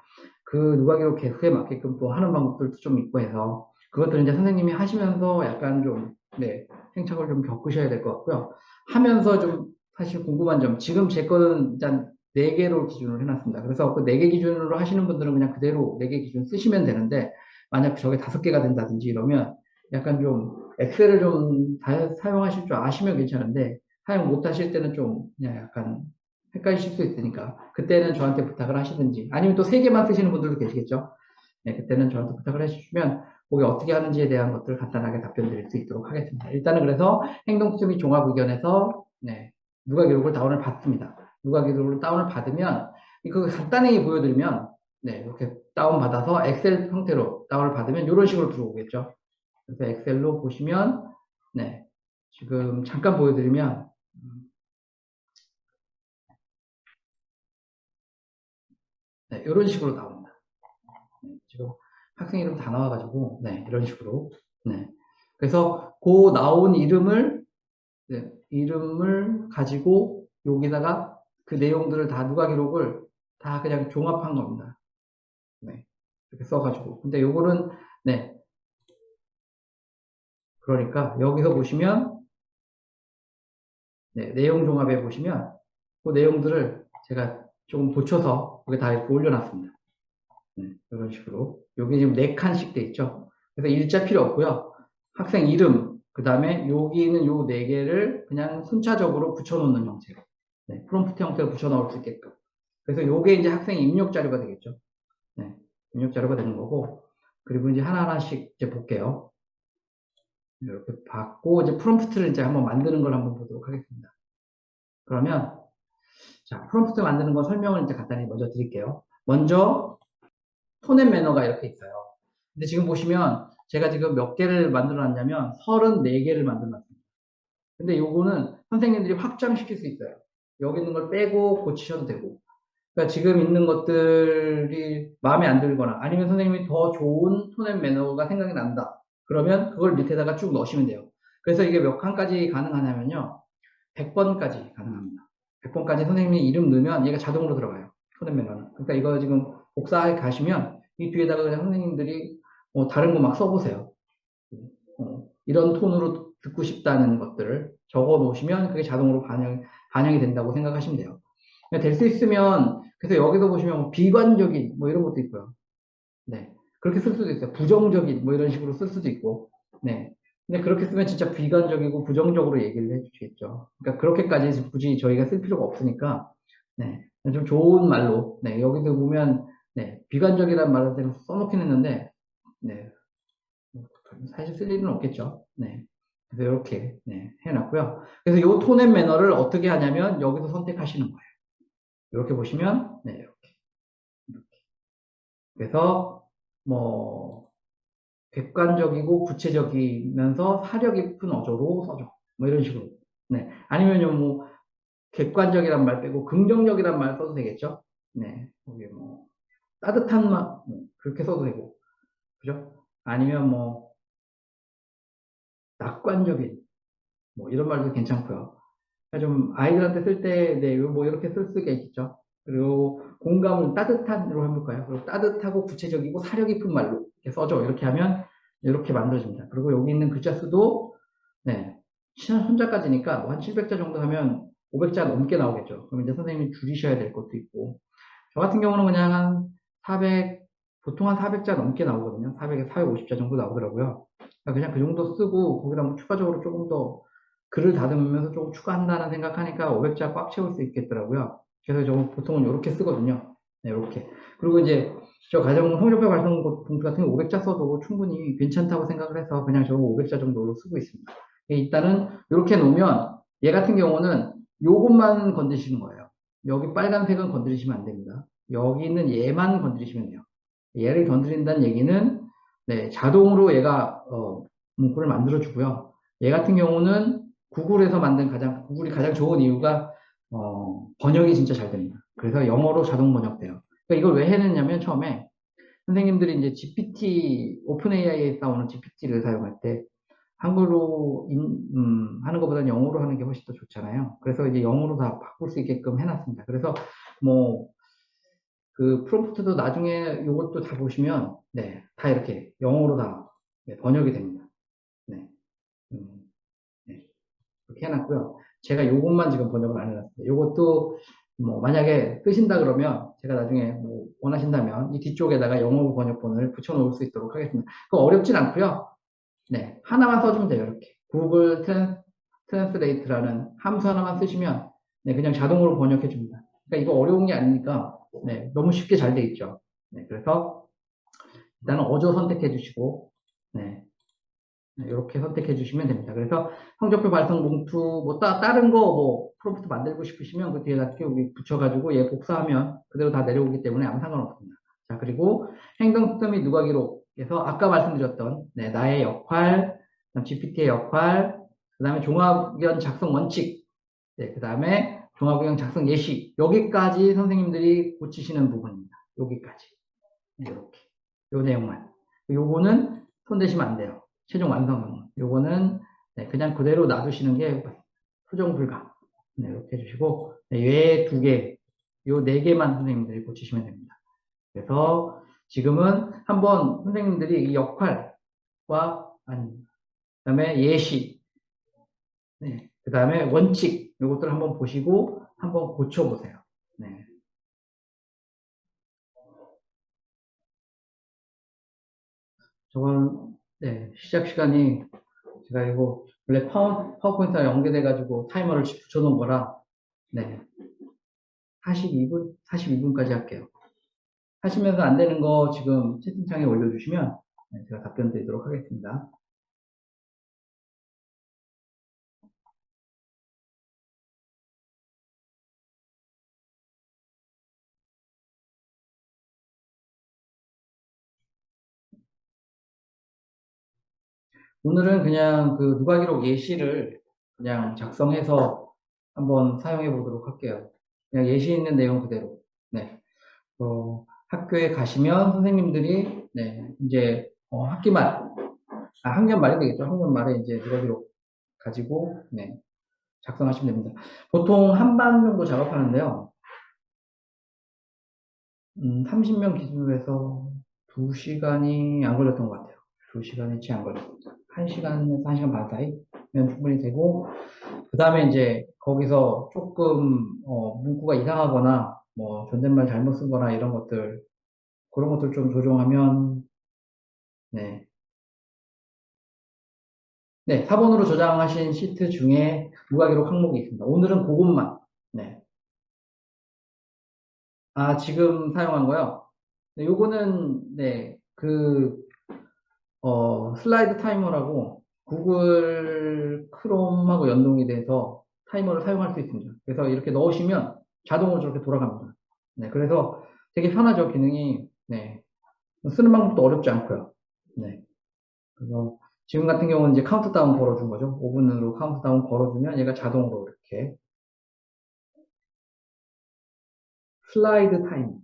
그 누가 기록 개수에 맞게끔 또 하는 방법들도 좀 있고 해서 그것들은 이제 선생님이 하시면서 약간 좀 네, 행착을 좀 겪으셔야 될 것 같고요. 하면서 좀 사실 궁금한 점 지금 제 거는 일단 4개로 기준을 해놨습니다. 그래서 그 4개 기준으로 하시는 분들은 그냥 그대로 4개 기준 쓰시면 되는데 만약 저게 5개가 된다든지 이러면 약간 좀 엑셀을 좀 사용하실 줄 아시면 괜찮은데 사용 못 하실 때는 좀 그냥 약간 헷갈리실 수 있으니까 그때는 저한테 부탁을 하시든지 아니면 또 3개만 쓰시는 분들도 계시겠죠. 네, 그때는 저한테 부탁을 해주시면 그게 어떻게 하는지에 대한 것들을 간단하게 답변 드릴 수 있도록 하겠습니다. 일단은 그래서 행동수미 종합 의견에서 네, 누가 기록을 다운을 받습니다. 누가 기록을 다운을 받으면 그 간단히 보여드리면 네, 이렇게 다운 받아서 엑셀 형태로 다운을 받으면 이런 식으로 들어오겠죠. 그래서 엑셀로 보시면 네, 지금 잠깐 보여드리면 네, 이런 식으로 나옵니다. 네, 지금 학생 이름 다 나와가지고 네, 이런 식으로 네. 그래서 그 나온 이름을 네, 이름을 가지고 여기다가 그 내용들을 다 누가 기록을 다 그냥 종합한 겁니다. 네, 이렇게 써가지고 근데 요거는 네, 그러니까 여기서 보시면 네, 내용 종합에 보시면 그 내용들을 제가 조금 고쳐서 여기 다 이렇게 올려놨습니다. 네, 이런 식으로. 여기 지금 4칸씩 돼 있죠. 그래서 일자 필요 없고요. 학생 이름, 그 다음에 여기는 요 4개를 그냥 순차적으로 붙여놓는 형태로. 네, 프롬프트 형태로 붙여넣을 수 있게끔. 그래서 요게 이제 학생 입력 자료가 되겠죠. 네, 입력 자료가 되는 거고. 그리고 이제 하나하나씩 이제 볼게요. 이렇게 받고 이제 프롬프트를 이제 한번 만드는 걸 한번 보도록 하겠습니다. 그러면 자, 프롬프트 만드는 거 설명을 이제 간단히 먼저 드릴게요. 먼저 톤앤 매너가 이렇게 있어요. 근데 지금 보시면 제가 지금 몇 개를 만들어 놨냐면 34개를 만들어 놨습니다. 근데 요거는 선생님들이 확장시킬 수 있어요. 여기 있는 걸 빼고 고치셔도 되고. 그러니까 지금 있는 것들이 마음에 안 들거나 아니면 선생님이 더 좋은 톤앤 매너가 생각이 난다. 그러면 그걸 밑에다가 쭉 넣으시면 돼요. 그래서 이게 몇 칸까지 가능하냐면요. 100번까지 가능합니다. 100번까지 선생님이 이름 넣으면 얘가 자동으로 들어가요. 톤앤 매너는. 그러니까 이거 지금 복사해 가시면 이 뒤에다가 그냥 선생님들이 다른 거 막 써보세요. 이런 톤으로 듣고 싶다는 것들을 적어 놓으시면 그게 자동으로 반영이 된다고 생각하시면 돼요. 될 수 있으면, 그래서 여기서 보시면 비관적인 뭐 이런 것도 있고요. 네. 그렇게 쓸 수도 있어요. 부정적인 뭐 이런 식으로 쓸 수도 있고. 네. 근데 그렇게 쓰면 진짜 비관적이고 부정적으로 얘기를 해주시겠죠. 그러니까 그렇게까지 굳이 저희가 쓸 필요가 없으니까, 네. 좀 좋은 말로, 네. 여기도 보면, 네. 비관적이라는 말을 써놓긴 했는데, 네. 사실 쓸 일은 없겠죠. 네. 그래서 이렇게 네, 해놨고요. 그래서 이 톤앤 매너를 어떻게 하냐면 여기서 선택하시는 거예요. 이렇게 보시면 네, 이렇게. 그래서 뭐 객관적이고 구체적이면서 사려 깊은 어조로 써줘. 뭐 이런 식으로. 네. 아니면요 뭐 객관적이란 말 빼고 긍정적이란 말 써도 되겠죠. 네. 거기 뭐 따뜻한 말 그렇게 써도 되고. 그죠? 아니면 뭐 낙관적인 뭐 이런 말도 괜찮고요. 좀 아이들한테 쓸 때, 네, 뭐 이렇게 쓸 수가 있겠죠. 그리고 공감을 따뜻한으로 해볼까요? 그리고 따뜻하고 구체적이고 사려 깊은 말로 이렇게 써줘. 이렇게 하면 이렇게 만들어집니다. 그리고 여기 있는 글자 수도, 네, 천자까지니까 뭐한 700자 정도 하면 500자 넘게 나오겠죠. 그럼 이제 선생님이 줄이셔야 될 것도 있고. 저 같은 경우는 그냥 한 400, 보통 한 400자 넘게 나오거든요. 400에 450자 정도 나오더라고요. 그러니까 그냥 그 정도 쓰고 거기다 뭐 추가적으로 조금 더 글을 다듬으면서 조금 추가한다는 생각하니까 500자 꽉 채울 수 있겠더라고요. 그래서 저 보통은 이렇게 쓰거든요. 네, 이렇게. 그리고 이제 저 가정 성적표 발송 봉투 같은 거 500자 써도 충분히 괜찮다고 생각을 해서 그냥 저 500자 정도로 쓰고 있습니다. 일단은 이렇게 놓으면 얘 같은 경우는 요것만 건드시는 거예요. 여기 빨간색은 건드리시면 안 됩니다. 여기 있는 얘만 건드리시면 돼요. 얘를 건드린다는 얘기는 네, 자동으로 얘가 문구를 만들어 주고요. 얘 같은 경우는 구글이 가장 좋은 이유가 번역이 진짜 잘 됩니다. 그래서 영어로 자동 번역돼요. 그러니까 이걸 왜 해냈냐면 처음에 선생님들이 이제 GPT 오픈 AI에 나오는 GPT를 사용할 때 한글로 하는 것보다는 영어로 하는 게 훨씬 더 좋잖아요. 그래서 이제 영어로 다 바꿀 수 있게끔 해놨습니다. 그래서 뭐 그 프롬프트도 나중에 이것도 다 보시면 네, 다 이렇게 영어로 다 네, 번역이 됩니다. 네, 음, 네, 그렇게 해놨고요. 제가 요것만 지금 번역을 안 해놨습니다. 요것도 뭐 만약에 쓰신다 그러면 제가 나중에 뭐 원하신다면 이 뒤쪽에다가 영어 번역본을 붙여놓을 수 있도록 하겠습니다. 그거 어렵진 않고요. 네, 하나만 써주면 돼요. 이렇게 구글 트랜스레이트라는 함수 하나만 쓰시면 네, 그냥 자동으로 번역해 줍니다. 그러니까 이거 어려운 게 아니니까 네, 너무 쉽게 잘 돼 있죠. 네, 그래서 일단은 어조 선택해 주시고 네, 이렇게 선택해 주시면 됩니다. 그래서 성적표 발송 봉투 뭐 다른 거 뭐 프롬프트 만들고 싶으시면 그 뒤에다 여기 붙여가지고 얘 복사하면 그대로 다 내려오기 때문에 아무 상관없습니다. 자, 그리고 행동 특성 및 누가 기록에서 아까 말씀드렸던 네, 나의 역할, GPT의 역할, 그 다음에 종합의견 작성 원칙, 네, 그 다음에 종합의견 작성 예시 여기까지 선생님들이 고치시는 부분입니다. 여기까지 네, 이렇게 요 내용만. 요거는 손대시면 안 돼요. 최종 완성은. 요거는 네, 그냥 그대로 놔두시는 게 수정 불가. 네, 이렇게 해주시고 네, 두 개, 요 네 개만 선생님들이 고치시면 됩니다. 그래서 지금은 한번 선생님들이 이 역할과 그다음에 예시, 네, 그다음에 원칙 요것들 한번 보시고 한번 고쳐보세요. 네. 저건 네, 시작 시간이 제가 이거 원래 파워포인트랑 연계돼가지고 타이머를 붙여놓은 거라 네, 42분까지 할게요. 하시면서 안 되는 거 지금 채팅창에 올려주시면 네, 제가 답변 드리도록 하겠습니다. 오늘은 그냥 그 누가기록 예시를 그냥 작성해서 한번 사용해 보도록 할게요. 그냥 예시 있는 내용 그대로. 네. 학교에 가시면 선생님들이 네, 이제 학기 말, 학년 말이 되겠죠. 학년 말에 이제 누가기록 가지고 네, 작성하시면 됩니다. 보통 한 반 정도 작업하는데요. 30명 기준으로 해서 2시간이 안 걸렸던 것 같아요. 2시간이 채 안 걸렸어요. 1시간에서 1시간 반 사이면 충분히 되고, 그 다음에 이제 거기서 조금, 문구가 이상하거나, 뭐, 존댓말 잘못 쓴 거나 이런 것들, 그런 것들 좀 조정하면, 네. 네, 4번으로 저장하신 시트 중에 무가기록 항목이 있습니다. 오늘은 그것만, 네. 아, 지금 사용한 거요? 네, 요거는, 네, 슬라이드 타이머라고 구글 크롬하고 연동이 돼서 타이머를 사용할 수 있습니다. 그래서 이렇게 넣으시면 자동으로 저렇게 돌아갑니다. 네, 그래서 되게 편하죠, 기능이. 네. 쓰는 방법도 어렵지 않고요. 네. 그래서 지금 같은 경우는 이제 카운트다운 걸어준 거죠. 5분으로 카운트다운 걸어주면 얘가 자동으로 이렇게 슬라이드 타이머.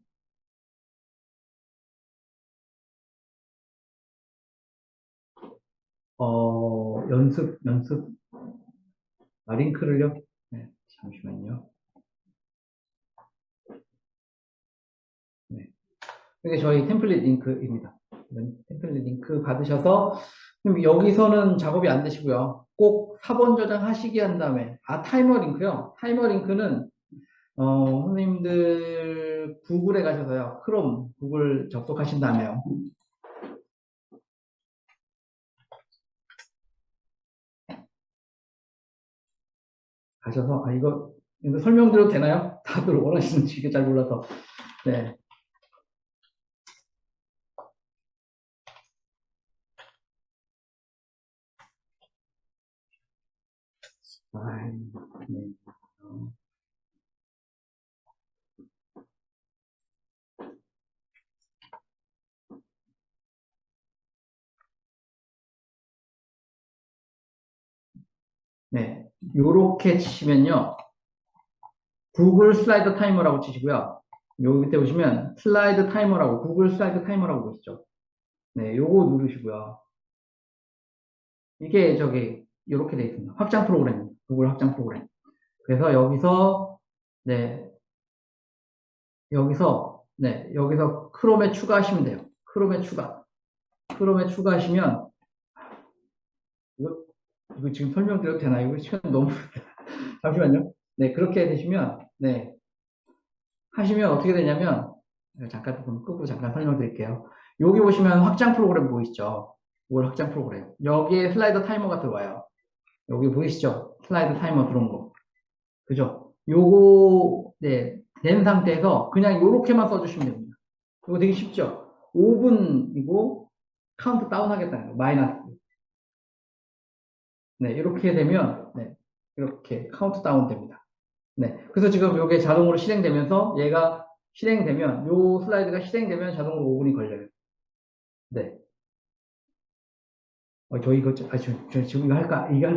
연습, 링크를요? 네, 잠시만요. 네. 이게 저희 템플릿 링크입니다. 템플릿 링크 받으셔서 여기서는 작업이 안 되시고요. 꼭 4번 저장하시기 한 다음에 타이머 링크요. 타이머 링크는 선생님들 구글에 가셔서요. 크롬 구글 접속하신 다음에요. 가셔서 이거 설명드려도 되나요? 다들 원하시는지 이게 잘 몰라서. 네. 네. 네. 요렇게 치시면요. 구글 슬라이드 타이머라고 치시고요. 여기 밑에 보시면 슬라이드 타이머라고 구글 슬라이드 타이머라고 보시죠. 네, 요거 누르시고요. 이게 이렇게 돼 있습니다. 확장 프로그램, 구글 확장 프로그램. 그래서 여기서 크롬에 추가하시면 돼요. 크롬에 추가하시면, 이거 지금 설명드려도 되나요? 이거 시간 너무, 잠시만요. 네, 그렇게 되시면, 네, 하시면 어떻게 되냐면, 잠깐 조금 끄고 잠깐 설명드릴게요. 여기 보시면 확장 프로그램 보이시죠? 구글 확장 프로그램. 여기에 슬라이더 타이머가 들어와요. 여기 보이시죠? 슬라이드 타이머 들어온 거. 그죠? 요거, 네, 된 상태에서 그냥 요렇게만 써주시면 됩니다. 이거 되게 쉽죠? 5분이고 카운트 다운 하겠다는 거. 마이너스. 네, 이렇게 되면, 네, 이렇게 카운트 다운 됩니다. 네. 그래서 지금 요게 자동으로 실행되면서 얘가 실행되면, 요 슬라이드가 실행되면 자동으로 5분이 걸려요. 네. 저 이거, 지금 이거 이거 할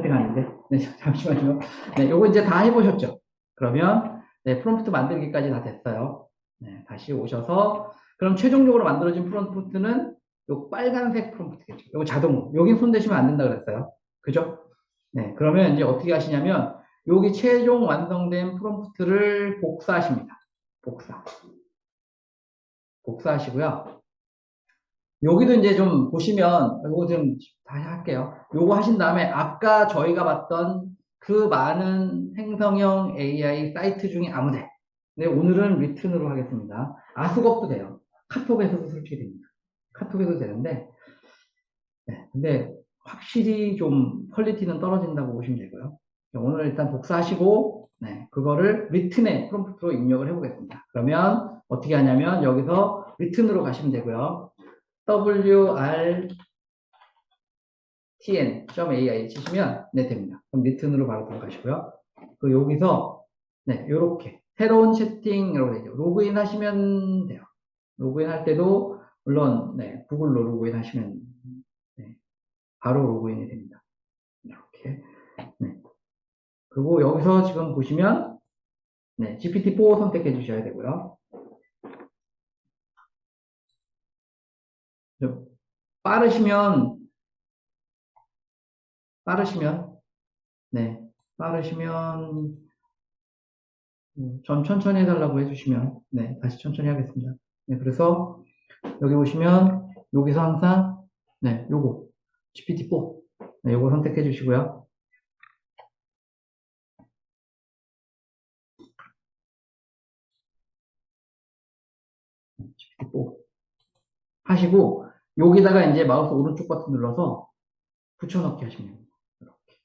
때가 아닌데. 네, 잠시만요. 네, 요거 이제 다 해보셨죠? 그러면, 네, 프롬프트 만들기까지 다 됐어요. 네, 다시 오셔서, 그럼 최종적으로 만들어진 프롬프트는 요 빨간색 프롬프트겠죠. 요거 자동으로. 여긴 손 대시면 안 된다 그랬어요. 그죠? 네, 그러면 이제 어떻게 하시냐면, 여기 최종 완성된 프롬프트를 복사하십니다. 복사하시고요. 여기도 이제 좀 보시면, 이거 좀 다시 할게요. 요거 하신 다음에 아까 저희가 봤던 그 많은 행성형 AI 사이트 중에 아무 데. 네, 오늘은 리튼으로 하겠습니다. 아수겁도 돼요. 카톡에서도 솔직히 됩니다. 카톡에도 되는데, 네, 근데 확실히 좀 퀄리티는 떨어진다고 보시면 되고요. 오늘 일단 복사하시고, 네, 그거를 리튼에 프롬프트로 입력을 해보겠습니다. 그러면 어떻게 하냐면 여기서 리튼으로 가시면 되고요. wrtn.ai 치시면 네, 됩니다. 그럼 리튼으로 바로 들어가시고요. 그 여기서 네, 요렇게 새로운 채팅이라고 되죠. 로그인 하시면 돼요. 로그인 할 때도 물론 네, 구글로 로그인 하시면 네, 바로 로그인이 됩니다. 이렇게. 네. 그리고 여기서 지금 보시면 네, GPT-4 선택해 주셔야 되고요. 좀 빠르시면 네, 빠르시면 전 천천히 해달라고 해주시면 네, 다시 천천히 하겠습니다. 네, 그래서 여기 보시면 여기서 항상 네, 요거 GPT-4 네, 요거 선택해 주시고요. GPT-4 하시고 여기다가 이제 마우스 오른쪽 버튼 눌러서 붙여넣기 하시면 됩니다. 이렇게.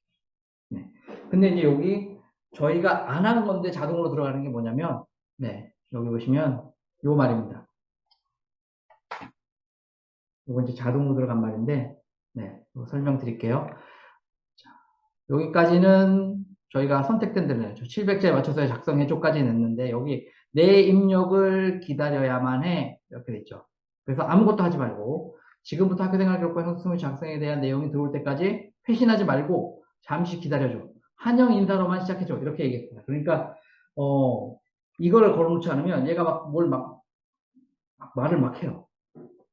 네. 근데 이제 여기 저희가 안 한 건데 자동으로 들어가는 게 뭐냐면 네, 여기 보시면 요 말입니다. 요거 이제 자동으로 들어간 말인데 네, 설명드릴게요. 자, 여기까지는 저희가 선택된 대로 700자에 맞춰서 작성해줘까지는 했는데 여기 내 입력을 기다려야만 해 이렇게 돼 있죠. 그래서 아무것도 하지 말고 지금부터 학교생활기록부 행성수미 작성에 대한 내용이 들어올 때까지 회신하지 말고 잠시 기다려줘. 한영 인사로만 시작해줘. 이렇게 얘기했습니다. 그러니까 이거를 걸어놓지 않으면 얘가 막 말을 막 해요.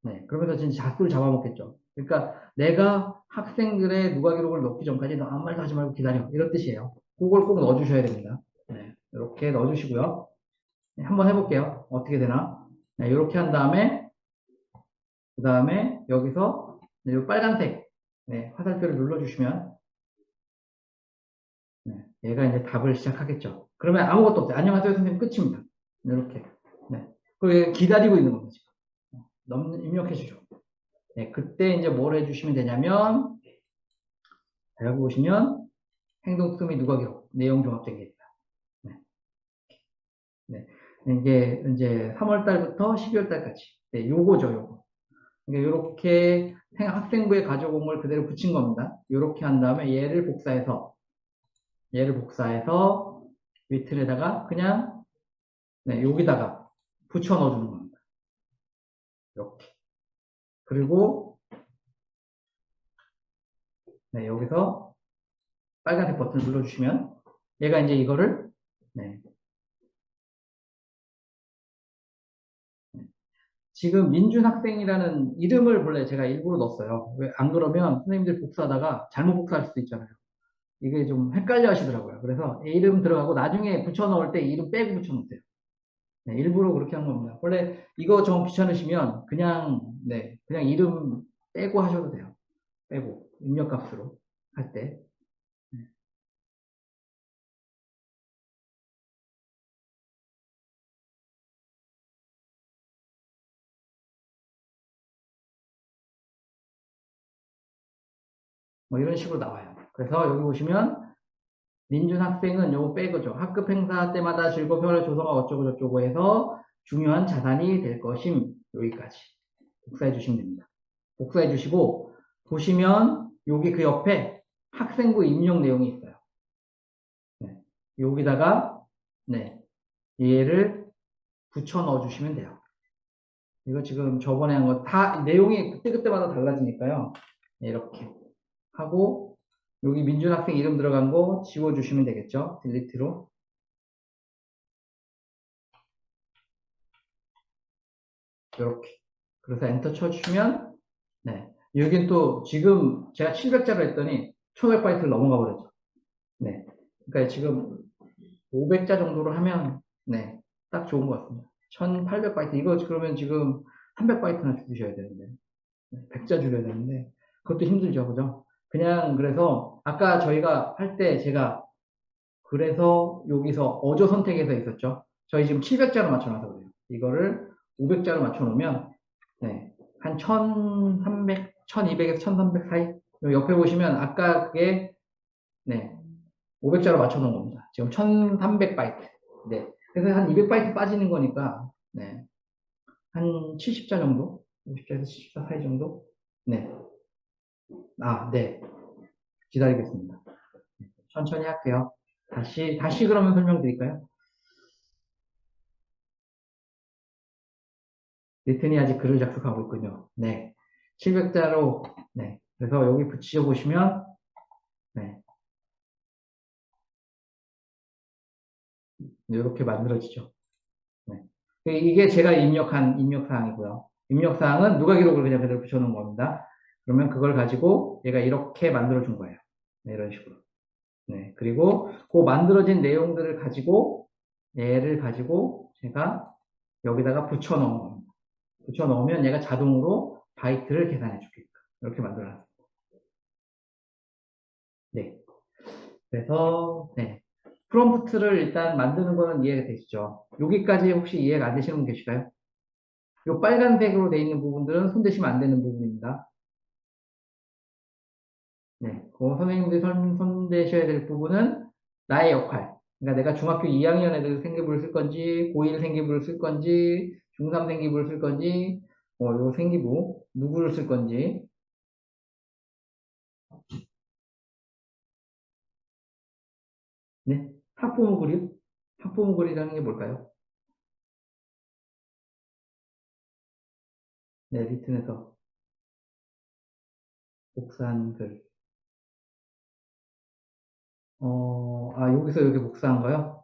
네, 그러면서 진짜 잣을 잡아먹겠죠. 그러니까 내가 학생들의 누가 기록을 넣기 전까지 너 아무 말도 하지 말고 기다려. 이런 뜻이에요. 그걸 꼭 넣어주셔야 됩니다. 네, 이렇게 넣어주시고요. 네, 한번 해볼게요. 어떻게 되나. 네, 이렇게 한 다음에 그 다음에 여기서 네, 이 빨간색 네, 화살표를 눌러주시면 네, 얘가 이제 답을 시작하겠죠. 그러면 아무것도 없어요. 안녕하세요 선생님 끝입니다. 이렇게. 네. 그리고 기다리고 있는 겁니다. 입력해 주죠. 네, 그때 이제 뭘 해주시면 되냐면 여기 보시면 행동특성이 누가 기록 내용 종합된 게 있다. 네. 네. 이게 이제 3월 달부터 12월 달까지. 네, 요거죠, 요거. 그러니까 이렇게 학생부의 가져온 그대로 붙인 겁니다. 이렇게 한 다음에 얘를 복사해서 위틀에다가 그냥 네, 여기다가 붙여 넣어주는 겁니다. 이렇게. 그리고 네, 여기서 빨간색 버튼 눌러주시면 얘가 이제 이거를 네, 지금 민준 학생이라는 이름을 원래 제가 일부러 넣었어요. 왜 안 그러면 선생님들 복사하다가 잘못 복사할 수도 있잖아요. 이게 좀 헷갈려 하시더라고요. 그래서 이름 들어가고 나중에 붙여 넣을 때 이름 빼고 붙여 놓으세요. 네, 일부러 그렇게 한 겁니다. 원래 이거 좀 귀찮으시면 그냥 네, 그냥 이름 빼고 하셔도 돼요. 빼고 입력값으로 할 때. 뭐 이런 식으로 나와요. 그래서 여기 보시면 민준 학생은 요거 빼고죠. 학급 행사 때마다 즐거운 평을 조성하 어쩌고 저쩌고 해서 중요한 자산이 될 것임. 여기까지. 복사해 주시면 됩니다. 복사해 주시고 보시면 여기 그 옆에 학생부 입력 내용이 있어요. 네. 여기다가 네. 얘를 붙여 넣어 주시면 돼요. 이거 지금 저번에 한 거 다 내용이 그때그때마다 달라지니까요. 네, 이렇게 하고 여기 민준 학생 이름 들어간 거 지워 주시면 되겠죠. 딜리트로. 이렇게. 그래서 엔터 쳐주시면, 네. 여긴 또 지금 제가 700자로 했더니 1500바이트를 넘어가 버렸죠. 네. 그러니까 지금 500자 정도로 하면, 네. 딱 좋은 것 같습니다. 1800바이트. 이거 그러면 지금 300바이트나 줄이셔야 되는데. 100자 줄여야 되는데. 그것도 힘들죠. 그죠? 그냥 그래서 아까 저희가 할 때 제가 그래서 여기서 어조 선택에서 있었죠. 저희 지금 700자로 맞춰놔서 그래요. 이거를 500자로 맞춰놓으면 네, 한 1300, 1200에서 1300 사이. 옆에 보시면 아까 그게 네, 500자로 맞춰놓은 겁니다. 지금 1300바이트. 네. 그래서 한 200바이트 빠지는 거니까 네, 한 70자 정도? 50자에서 70자 사이 정도? 네. 아, 네. 기다리겠습니다. 천천히 할게요. 다시 그러면 설명드릴까요? 리튼이 아직 글을 작성하고 있군요. 네. 700자로, 네. 그래서 여기 붙여 보시면 네, 이렇게 만들어지죠. 네. 이게 제가 입력한 입력사항이고요. 입력사항은 누가 기록을 그냥 그대로 붙여놓은 겁니다. 그러면 그걸 가지고 얘가 이렇게 만들어준 거예요. 네, 이런 식으로. 네, 그리고 그 만들어진 내용들을 가지고 얘를 가지고 제가 여기다가 붙여 넣은 겁니다. 붙여 넣으면 얘가 자동으로 바이트를 계산해 주게끔 이렇게 만들어놨습니다. 네, 그래서 네, 프롬프트를 일단 만드는 거는 이해가 되시죠? 여기까지 혹시 이해가 안 되시는 분 계실까요? 이 빨간색으로 되어 있는 부분들은 손대시면 안 되는 부분입니다. 네, 그 선생님들이 손대셔야 될 부분은 나의 역할. 그러니까 내가 중학교 2학년 애들 생기부를 쓸 건지, 고1 생기부를 쓸 건지, 중3 생기부를 쓸 건지, 요 생기부, 누구를 쓸 건지. 네, 학부모 그림? 학부모 그리라는 게 뭘까요? 네, 리튼에서 복사한 글. 여기서 여기 복사한 거요?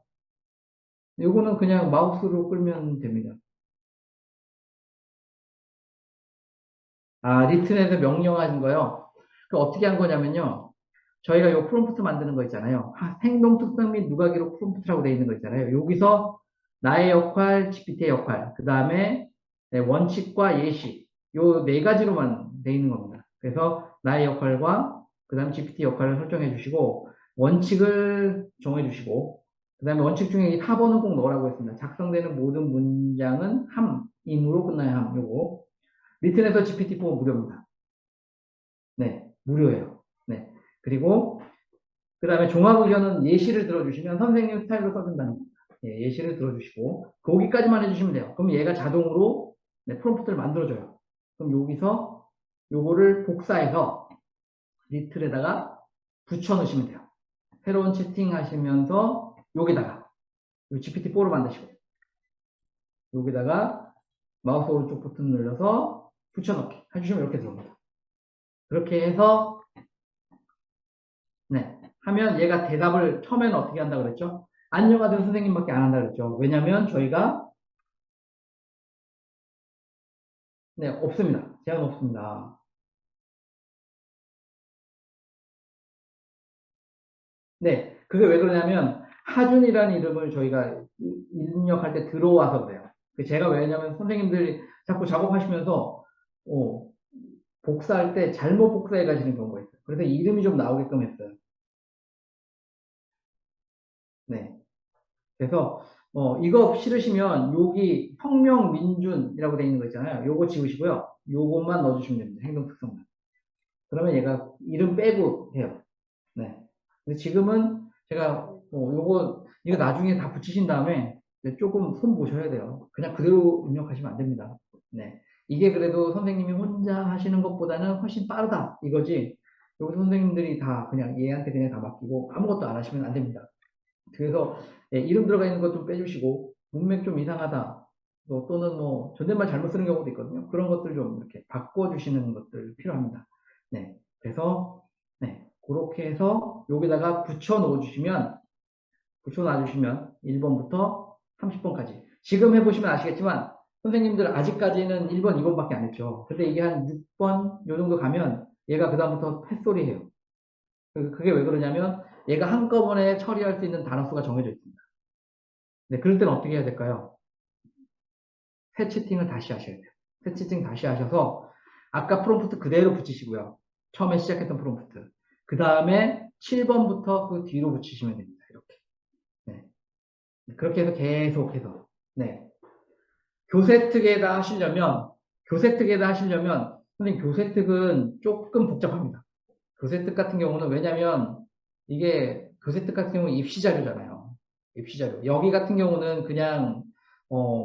요거는 그냥 마우스로 끌면 됩니다. 리튼에서 명령하신 거요? 그 어떻게 한 거냐면요. 저희가 요 프롬프트 만드는 거 있잖아요. 행동 특성 및 누가 기록 프롬프트라고 되어 있는 거 있잖아요. 여기서 나의 역할, GPT의 역할, 그 다음에 원칙과 예시, 요 네 가지로만 되어 있는 겁니다. 그래서 나의 역할과 그 다음에 GPT 역할을 설정해 주시고 원칙을 정해 주시고 그 다음에 원칙 중에 이 타번은 꼭 넣으라고 했습니다. 작성되는 모든 문장은 함임으로 끝나야 함. 요거 리튼에서 GPT-4 무료입니다. 네, 무료예요. 네. 그리고 그 다음에 종합의견은 예시를 들어주시면 선생님 스타일로 써준다는 겁니다. 예, 예시를 들어주시고 거기까지만 해주시면 돼요. 그럼 얘가 자동으로 프롬프트를 만들어줘요. 그럼 여기서 요거를 복사해서 리틀에다가 붙여 넣으시면 돼요. 새로운 채팅 하시면서 여기다가 GPT-4로 만드시고 여기다가 마우스 오른쪽 버튼 눌러서 붙여넣기 해주시면 이렇게 들어옵니다. 그렇게 해서 네, 하면 얘가 대답을 처음에는 어떻게 한다 그랬죠? 안녕하세요 선생님밖에 안 한다 그랬죠. 왜냐면 저희가 네, 없습니다. 제한 없습니다. 네, 그게 왜 그러냐면 하준이라는 이름을 저희가 입력할 때 들어와서 그래요. 제가 왜냐면 선생님들이 자꾸 작업하시면서 어, 복사할 때 잘못 복사해 가시는 경우가 있어요. 그래서 이름이 좀 나오게끔 했어요. 네. 그래서 이거 싫으시면 여기 혁명민준이라고 되어 있는 거 있잖아요. 요거 지우시고요. 요것만 넣어주시면 됩니다. 행동 특성만. 그러면 얘가 이름 빼고 해요. 네. 근데 지금은 제가 이거 나중에 다 붙이신 다음에 조금 손 보셔야 돼요. 그냥 그대로 입력하시면 안 됩니다. 네. 이게 그래도 선생님이 혼자 하시는 것보다는 훨씬 빠르다 이거지. 여기 선생님들이 다 그냥 얘한테 그냥 다 맡기고 아무것도 안 하시면 안 됩니다. 그래서 이름 들어가 있는 것 좀 빼주시고 문맥 좀 이상하다. 또는 뭐 존댓말 잘못 쓰는 경우도 있거든요. 그런 것들 좀 이렇게 바꿔주시는 것들 필요합니다. 네, 그래서 네, 그렇게 해서 여기다가 붙여 놔주시면 1번부터 30번까지 지금 해보시면 아시겠지만 선생님들 아직까지는 1번, 2번밖에 안 했죠. 근데 이게 한 6번 요 정도 가면 얘가 그 다음부터 팻소리 해요. 그게 왜 그러냐면 얘가 한꺼번에 처리할 수 있는 단어 수가 정해져 있습니다. 네, 그럴 때는 어떻게 해야 될까요? 새 채팅을 다시 하셔야 돼요. 새 채팅 다시 하셔서 아까 프롬프트 그대로 붙이시고요. 처음에 시작했던 프롬프트. 그 다음에 7번부터 그 뒤로 붙이시면 됩니다. 이렇게. 네. 그렇게 해서 계속해서. 네. 교세 특에다 하시려면 선생님 교세 특은 조금 복잡합니다. 교세 특 같은 경우는 왜냐면 이게 교세 특 같은 경우는 입시 자료잖아요. 입시 자료. 여기 같은 경우는 그냥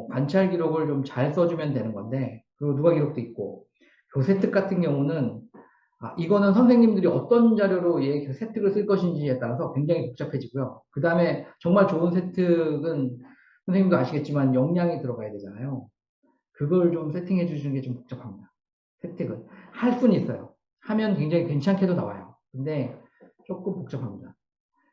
관찰 기록을 좀 잘 써주면 되는 건데 그리고 누가 기록도 있고 교세 특 같은 경우는 이거는 선생님들이 어떤 자료로 세특을 쓸 것인지에 따라서 굉장히 복잡해지고요. 그 다음에 정말 좋은 세특은 선생님도 아시겠지만 용량이 들어가야 되잖아요. 그걸 좀 세팅해 주시는 게 좀 복잡합니다. 세특은 할 수는 있어요. 하면 굉장히 괜찮게도 나와요. 근데 조금 복잡합니다.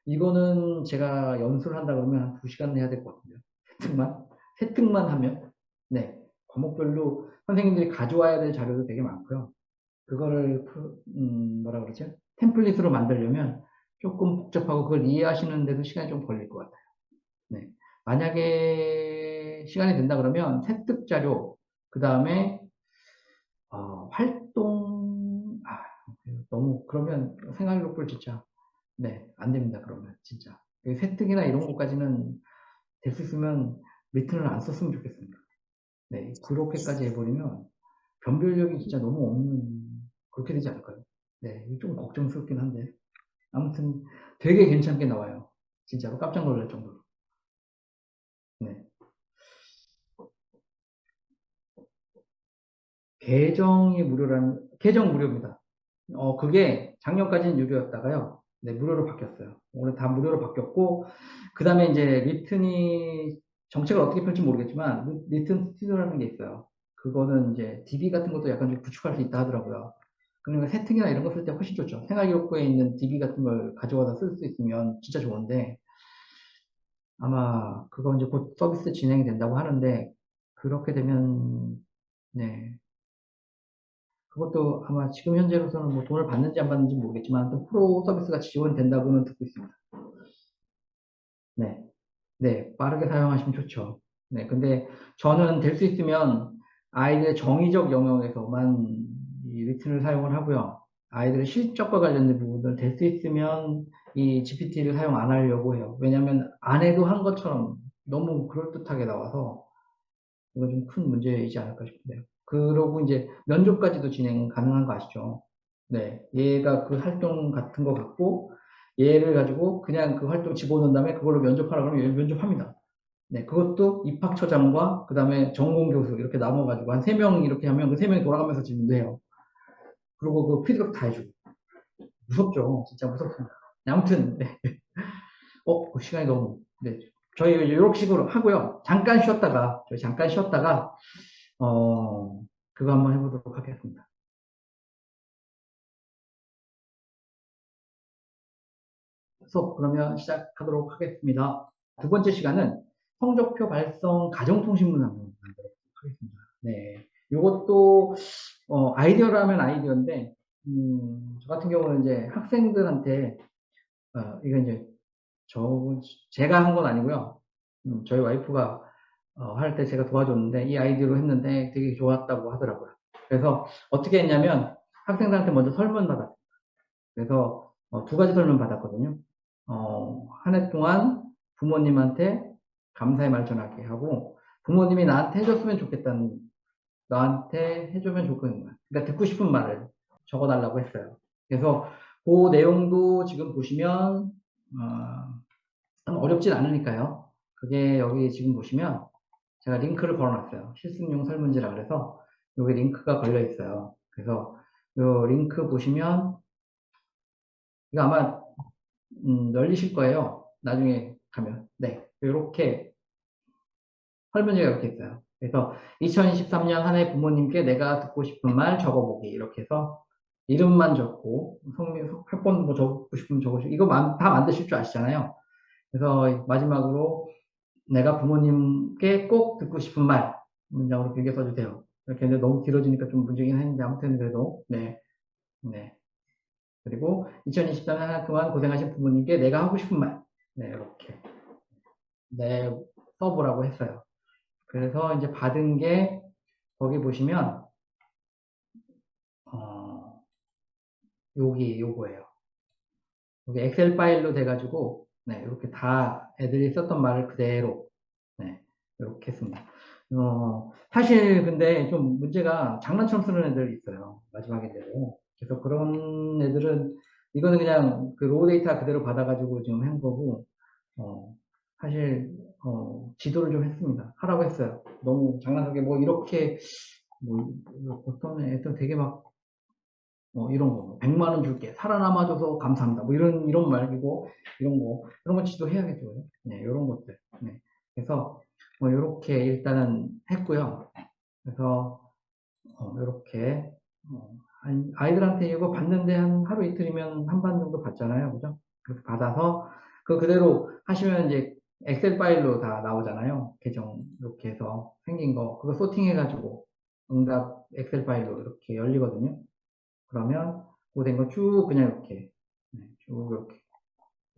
이거는 제가 연수를 한다 그러면 한 2시간 해야 될 것 같은데요. 세특만 하면. 네. 과목별로 선생님들이 가져와야 될 자료도 되게 많고요. 그거를, 뭐라 그러죠? 템플릿으로 만들려면 조금 복잡하고 그걸 이해하시는데도 시간이 좀 걸릴 것 같아요. 네. 만약에 시간이 된다 그러면 세특 자료, 그 다음에, 활동, 너무, 그러면 생활력불 진짜, 네, 안 됩니다, 그러면, 진짜. 세특이나 이런 것까지는 될 수 있으면 리튼을 안 썼으면 좋겠습니다. 네, 그렇게까지 해버리면 변별력이 진짜 너무 없는, 그렇게 되지 않을까요? 네, 좀 걱정스럽긴 한데. 아무튼 되게 괜찮게 나와요. 진짜로 깜짝 놀랄 정도로. 네. 계정 무료입니다. 그게 작년까지는 유료였다가요. 네, 무료로 바뀌었어요. 올해 다 무료로 바뀌었고, 그 다음에 이제 리튼이 정책을 어떻게 펼지 모르겠지만, 리튼 스튜디오라는 게 있어요. 그거는 이제 DB 같은 것도 약간 좀 구축할 수 있다 하더라고요. 그러니까 세팅이나 이런 거 쓸 때 훨씬 좋죠. 생활기록부에 있는 DB 같은 걸 가져와서 쓸 수 있으면 진짜 좋은데, 아마 그거 이제 곧 서비스 진행이 된다고 하는데, 그렇게 되면, 네, 그것도 아마 지금 현재로서는 뭐 돈을 받는지 안 받는지 모르겠지만, 또 프로 서비스가 지원된다고는 듣고 있습니다. 네. 네. 빠르게 사용하시면 좋죠. 네. 근데 저는 될 수 있으면 아이들의 정의적 영역에서만 이 리튼을 사용을 하고요. 아이들의 실적과 관련된 부분들 될 수 있으면 이 GPT를 사용 안 하려고 해요. 왜냐하면 안 해도 한 것처럼 너무 그럴듯하게 나와서 이거 좀 큰 문제이지 않을까 싶은데요. 그러고 이제 면접까지도 진행 가능한 거 아시죠? 네. 얘가 그 활동 같은 거 갖고 얘를 가지고 그냥 그 활동 집어넣은 다음에 그걸로 면접하라 그러면 얘 면접합니다. 네. 그것도 입학처장과 그 다음에 전공 교수 이렇게 나눠가지고 한 3명 이렇게 하면 그 3명이 돌아가면서 질문도 해요. 그리고 그 피드백 다 해주고. 무섭죠. 진짜 무섭습니다. 네, 아무튼, 네. 그 시간이 너무, 네. 저희 이렇게 식으로 하고요. 저희 잠깐 쉬었다가, 어, 그거 한번 해보도록 하겠습니다. 수업 그러면 시작하도록 하겠습니다. 두 번째 시간은 성적표 발송 가정통신문 한번 만들도록 하겠습니다. 네. 이것도, 아이디어라면 아이디어인데, 저 같은 경우는 이제 학생들한테, 이거 이제 저, 제가 한 건 아니고요. 저희 와이프가 할 때 제가 도와줬는데 이 아이디어로 했는데 되게 좋았다고 하더라고요. 그래서 어떻게 했냐면 학생들한테 먼저 설문 받았어요. 그래서 2가지 설문 받았거든요. 한 해 동안 부모님한테 감사의 말 전하게 하고 부모님이 나한테 해줬으면 좋겠다는 나한테 해주면 좋겠는 거야. 그러니까 듣고 싶은 말을 적어달라고 했어요. 그래서 그 내용도 지금 보시면 어렵진 않으니까요. 그게 여기 지금 보시면 제가 링크를 걸어놨어요. 실습용 설문지라 그래서 여기 링크가 걸려 있어요. 그래서 이 링크 보시면 이거 아마 열리실 거예요. 나중에 가면. 네. 이렇게 설문지가 이렇게 있어요. 그래서 2023년 한 해 부모님께 내가 듣고 싶은 말 적어보기 이렇게 해서 이름만 적고 성명, 학번 뭐 적고 싶으면 적으시고 이거 다 만드실 줄 아시잖아요. 그래서 마지막으로 내가 부모님께 꼭 듣고 싶은 말 문장으로 길게 써주세요. 이렇게 했는데 너무 길어지니까 좀 문제긴 했는데 아무튼 그래도 네, 네. 그리고 2023년 한 해 동안 고생하신 부모님께 내가 하고 싶은 말 네, 이렇게 네, 써보라고 했어요. 그래서 이제 받은 게 거기 보시면 어, 요거예요. 여기 엑셀 파일로 돼가지고 네, 이렇게 다 애들이 썼던 말을 그대로 네, 이렇게 했습니다. 사실 근데 좀 문제가 장난처럼 쓰는 애들이 있어요. 마지막인데도. 그래서 그런 애들은 이거는 그냥 그 로우 데이터 그대로 받아가지고 지금 한 거고 어, 사실 지도를 좀 했습니다. 하라고 했어요. 너무 장난스럽게 뭐 이렇게 뭐 어떤 애들 되게 막 이런 거, 100만 원 줄게. 살아남아줘서 감사합니다. 뭐 이런 말이고, 이런 거 지도해야겠죠. 네, 이런 것들. 네. 그래서, 뭐, 요렇게 일단은 했고요. 그래서, 요렇게, 아이들한테 이거 받는데 한 하루 이틀이면 한 반 정도 받잖아요. 그죠? 그렇게 받아서 그 그대로 하시면 이제 엑셀 파일로 다 나오잖아요. 계정 이렇게 해서 생긴 거 그거 소팅해가지고 응답 엑셀 파일로 이렇게 열리거든요. 그러면 그거 된 거 쭉 그냥 이렇게 쭉 이렇게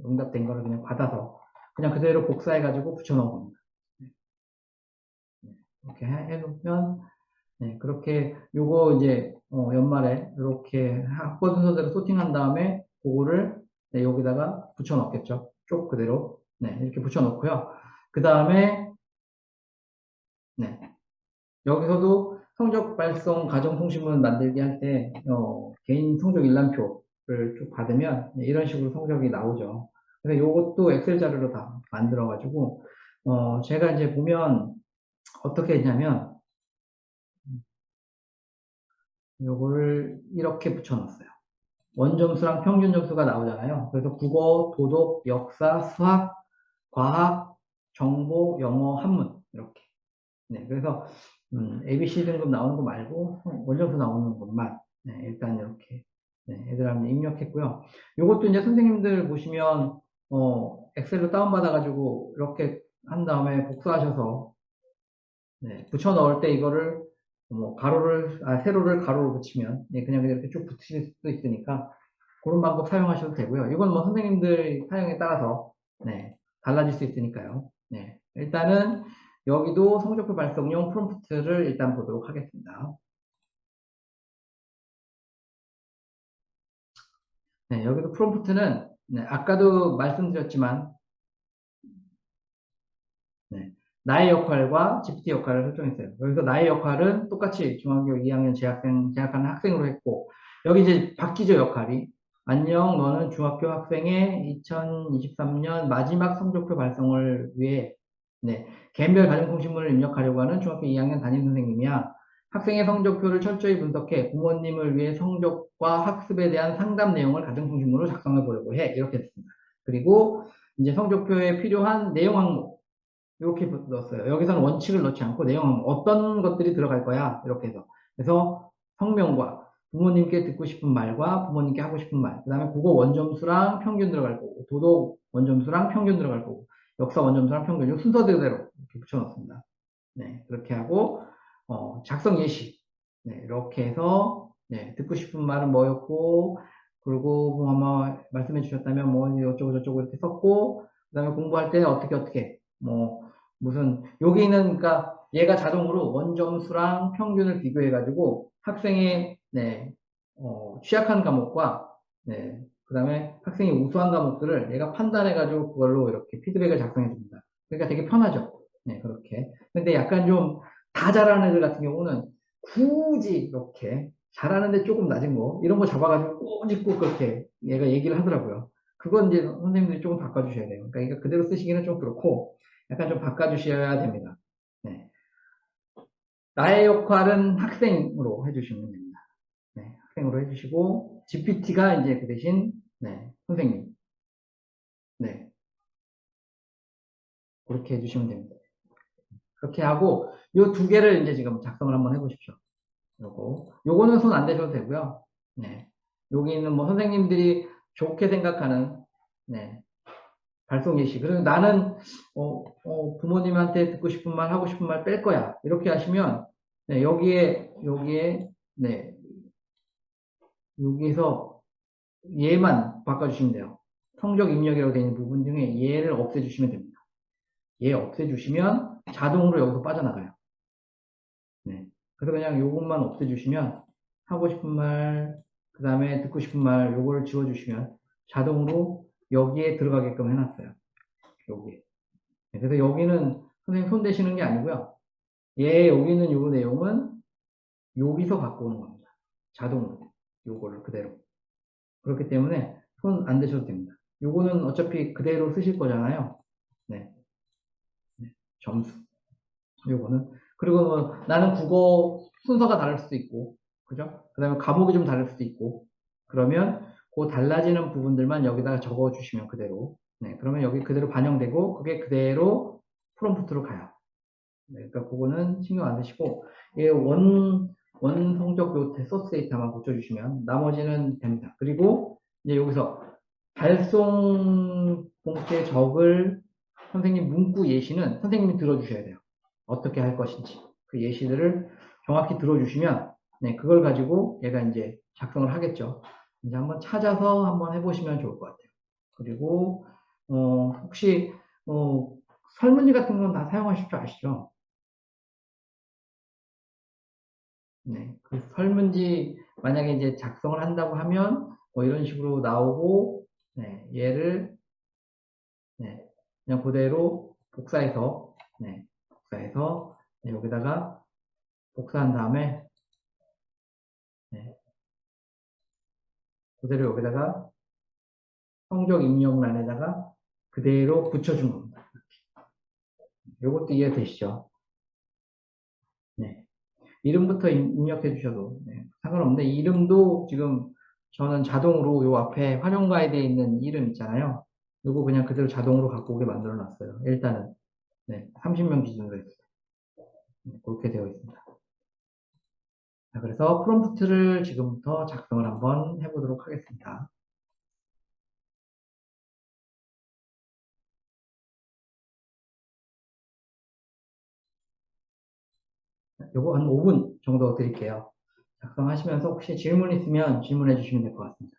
응답된 거를 그냥 받아서 그냥 그대로 복사해가지고 붙여놓은 겁니다. 이렇게 해놓으면 그렇게 요거 이제 연말에 이렇게 학번 순서대로 소팅한 다음에 그거를 여기다가 붙여 넣겠죠. 쭉 그대로 이렇게 붙여 놓고요. 그 다음에 여기서도 성적 발송 가정통신문 만들기 할 때 개인 성적 일람표를 쭉 받으면 이런 식으로 성적이 나오죠. 그래서 요것도 엑셀 자료로 다 만들어 가지고 제가 이제 보면 어떻게 했냐면 요거를 이렇게 붙여 놨어요. 원점수랑 평균 점수가 나오잖아요. 그래서 국어, 도덕, 역사, 수학, 과학, 정보, 영어, 한문 이렇게. 그래서 ABC 등급 나오는 거 말고 원점수 나오는 것만 일단 이렇게 애들한테 입력했고요. 이것도 이제 선생님들 보시면 엑셀로 다운받아가지고 이렇게 한 다음에 복사하셔서 붙여 넣을 때 이거를 뭐 세로를 가로로 붙이면 그냥 이렇게 쭉 붙일 수도 있으니까 그런 방법 사용하셔도 되고요. 이건 뭐 선생님들 사용에 따라서 달라질 수 있으니까요. 일단은 여기도 성적표 발송용 프롬프트를 일단 보도록 하겠습니다. 여기도 프롬프트는 아까도 말씀드렸지만 나의 역할과 GPT 역할을 설정했어요. 여기서 나의 역할은 똑같이 중학교 2학년 재학하는 학생으로 했고, 여기 이제 바뀌죠, 역할이. 안녕, 너는 중학교 학생의 2023년 마지막 성적표 발송을 위해, 개인별 가정통신문을 입력하려고 하는 중학교 2학년 담임선생님이야. 학생의 성적표를 철저히 분석해 부모님을 위해 성적과 학습에 대한 상담 내용을 가정통신문으로 작성해 보려고 해. 이렇게 됐습니다. 그리고 이제 성적표에 필요한 내용 항목, 이렇게 넣었어요. 여기서는 원칙을 넣지 않고 내용은 어떤 것들이 들어갈 거야. 이렇게 해서. 그래서 성명과 부모님께 듣고 싶은 말과 부모님께 하고 싶은 말. 그 다음에 국어 원점수랑 평균 들어갈 거고, 도덕 원점수랑 평균 들어갈 거고, 역사 원점수랑 평균. 이 순서대로 이렇게 붙여놓습니다. 그렇게 하고, 작성 예시. 이렇게 해서, 듣고 싶은 말은 뭐였고, 그리고 뭐 아마 말씀해 주셨다면 뭐 어쩌고 저쩌고 이렇게 썼고, 그 다음에 공부할 때 어떻게, 뭐, 무슨 여기는 그러니까 얘가 자동으로 원점수랑 평균을 비교해가지고 학생의 취약한 과목과 그다음에 학생이 우수한 과목들을 얘가 판단해가지고 그걸로 이렇게 피드백을 작성해 줍니다. 그러니까 되게 편하죠. 그렇게. 근데 약간 좀 다 잘하는 애들 같은 경우는 굳이 이렇게 잘하는데 조금 낮은 거 이런 거 잡아가지고 꼬집고 그렇게 얘가 얘기를 하더라고요. 그건 이제 선생님들이 조금 바꿔주셔야 돼요. 그러니까 이거 그대로 쓰시기는 좀 그렇고 약간 좀 바꿔주셔야 됩니다. 나의 역할은 학생으로 해주시면 됩니다. 학생으로 해주시고 GPT가 이제 그 대신 선생님 그렇게 해주시면 됩니다. 그렇게 하고 이 두 개를 이제 지금 작성을 한번 해보십시오. 요거는 손 안 대셔도 되고요. 여기는 뭐 선생님들이 좋게 생각하는 발송 예시. 그리고 나는 부모님한테 듣고 싶은 말 하고 싶은 말 뺄 거야. 이렇게 하시면 여기에 여기서 얘만 바꿔주시면 돼요. 성적 입력이라고 되어 있는 부분 중에 얘를 없애주시면 됩니다. 얘 없애주시면 자동으로 여기서 빠져나가요. 그래서 그냥 요것만 없애주시면 하고 싶은 말, 그 다음에 듣고 싶은 말 요거를 지워주시면 자동으로 여기에 들어가게끔 해놨어요. 여기. 그래서 여기는 선생님 손 대시는 게 아니고요. 여기 있는 요 내용은 여기서 갖고 오는 겁니다. 자동으로. 요거를 그대로. 그렇기 때문에 손 안 대셔도 됩니다. 요거는 어차피 그대로 쓰실 거잖아요. 점수. 요거는. 그리고 뭐 나는 국어 순서가 다를 수도 있고, 그죠? 그 다음에 과목이 좀 다를 수도 있고, 그러면 그 달라지는 부분들만 여기다가 적어 주시면 그대로. 그러면 여기 그대로 반영되고, 그게 그대로 프롬프트로 가요. 그러니까 그거는 신경 안 쓰시고, 원성적 요 소스 데이터만 고쳐주시면 나머지는 됩니다. 그리고 이제 여기서 발송 봉투에 적을 선생님 문구 예시는 선생님이 들어주셔야 돼요. 어떻게 할 것인지 그 예시들을 정확히 들어주시면 네, 그걸 가지고 얘가 이제 작성을 하겠죠. 이제 한번 찾아서 한번 해보시면 좋을 것 같아요. 그리고 혹시 설문지 같은 건 다 사용하실 줄 아시죠? 네, 그 설문지 만약에 이제 작성을 한다고 하면 뭐 이런 식으로 나오고 네, 얘를 네, 그냥 그대로 복사해서 네, 여기다가 복사한 다음에 네, 그대로 여기다가 성적 입력란에다가 그대로 붙여준 겁니다. 이것도 이해되시죠? 네. 이름부터 입력해 주셔도 네, 상관없는데 이름도 지금 저는 자동으로 요 앞에 활용 가이드에 있는 이름 있잖아요. 이거 그냥 그대로 자동으로 갖고 오게 만들어 놨어요. 일단은 네, 30명 기준으로 했어요. 네, 그렇게 되어 있습니다. 자, 그래서 프롬프트를 지금부터 작성을 한번 해보도록 하겠습니다. 요거 한 5분 정도 드릴게요. 작성하시면서 혹시 질문 있으면 질문해 주시면 될 것 같습니다.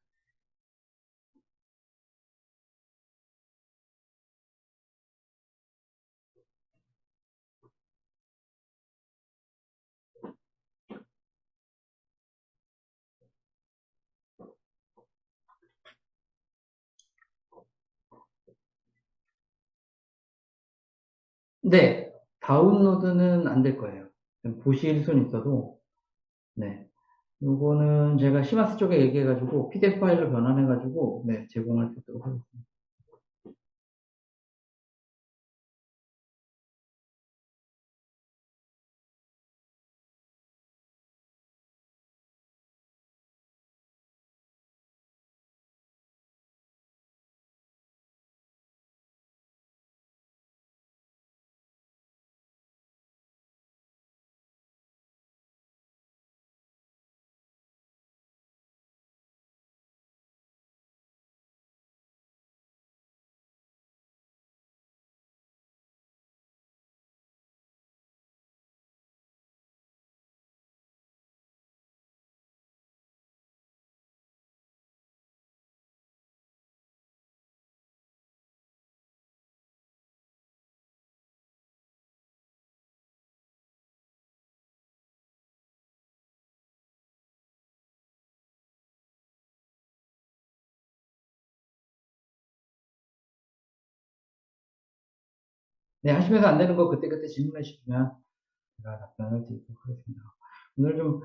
네, 다운로드는 안 될 거예요. 보실 수는 있어도, 네. 요거는 제가 시마스 쪽에 얘기해가지고 PDF 파일로 변환해가지고, 네, 제공할 수 있도록 하겠습니다. 네, 하시면서 안 되는 거 그때그때 질문해 주시면 제가 답변을 드리도록 하겠습니다. 오늘 좀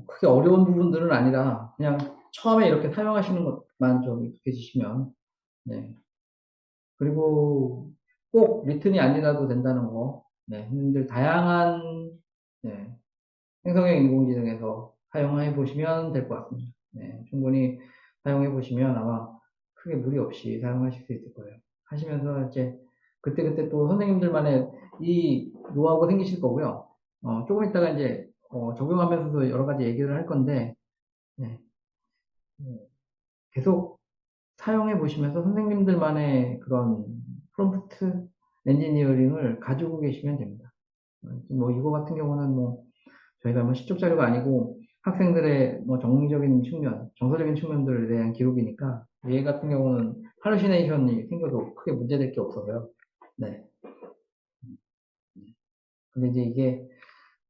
크게 어려운 부분들은 아니라 그냥 처음에 이렇게 사용하시는 것만 좀 익숙해지시면 네. 그리고 꼭 리튼이 아니라도 된다는 거 네, 형님들 다양한 네, 생성형 인공지능에서 사용해 보시면 될 것 같습니다. 네, 충분히 사용해 보시면 아마 크게 무리 없이 사용하실 수 있을 거예요. 하시면서 이제 그때그때 또 선생님들만의 이 노하우가 생기실 거고요. 조금 있다가 이제 적용하면서도 여러 가지 얘기를 할 건데 네, 계속 사용해 보시면서 선생님들만의 그런 프롬프트 엔지니어링을 가지고 계시면 됩니다. 뭐 이거 같은 경우는 뭐 저희가 뭐 시쪽 자료가 아니고 학생들의 뭐 정리적인 측면, 정서적인 측면들에 대한 기록이니까 얘 같은 경우는 할루시네이션이 생겨도 크게 문제될 게 없어서요. 네. 근데 이제 이게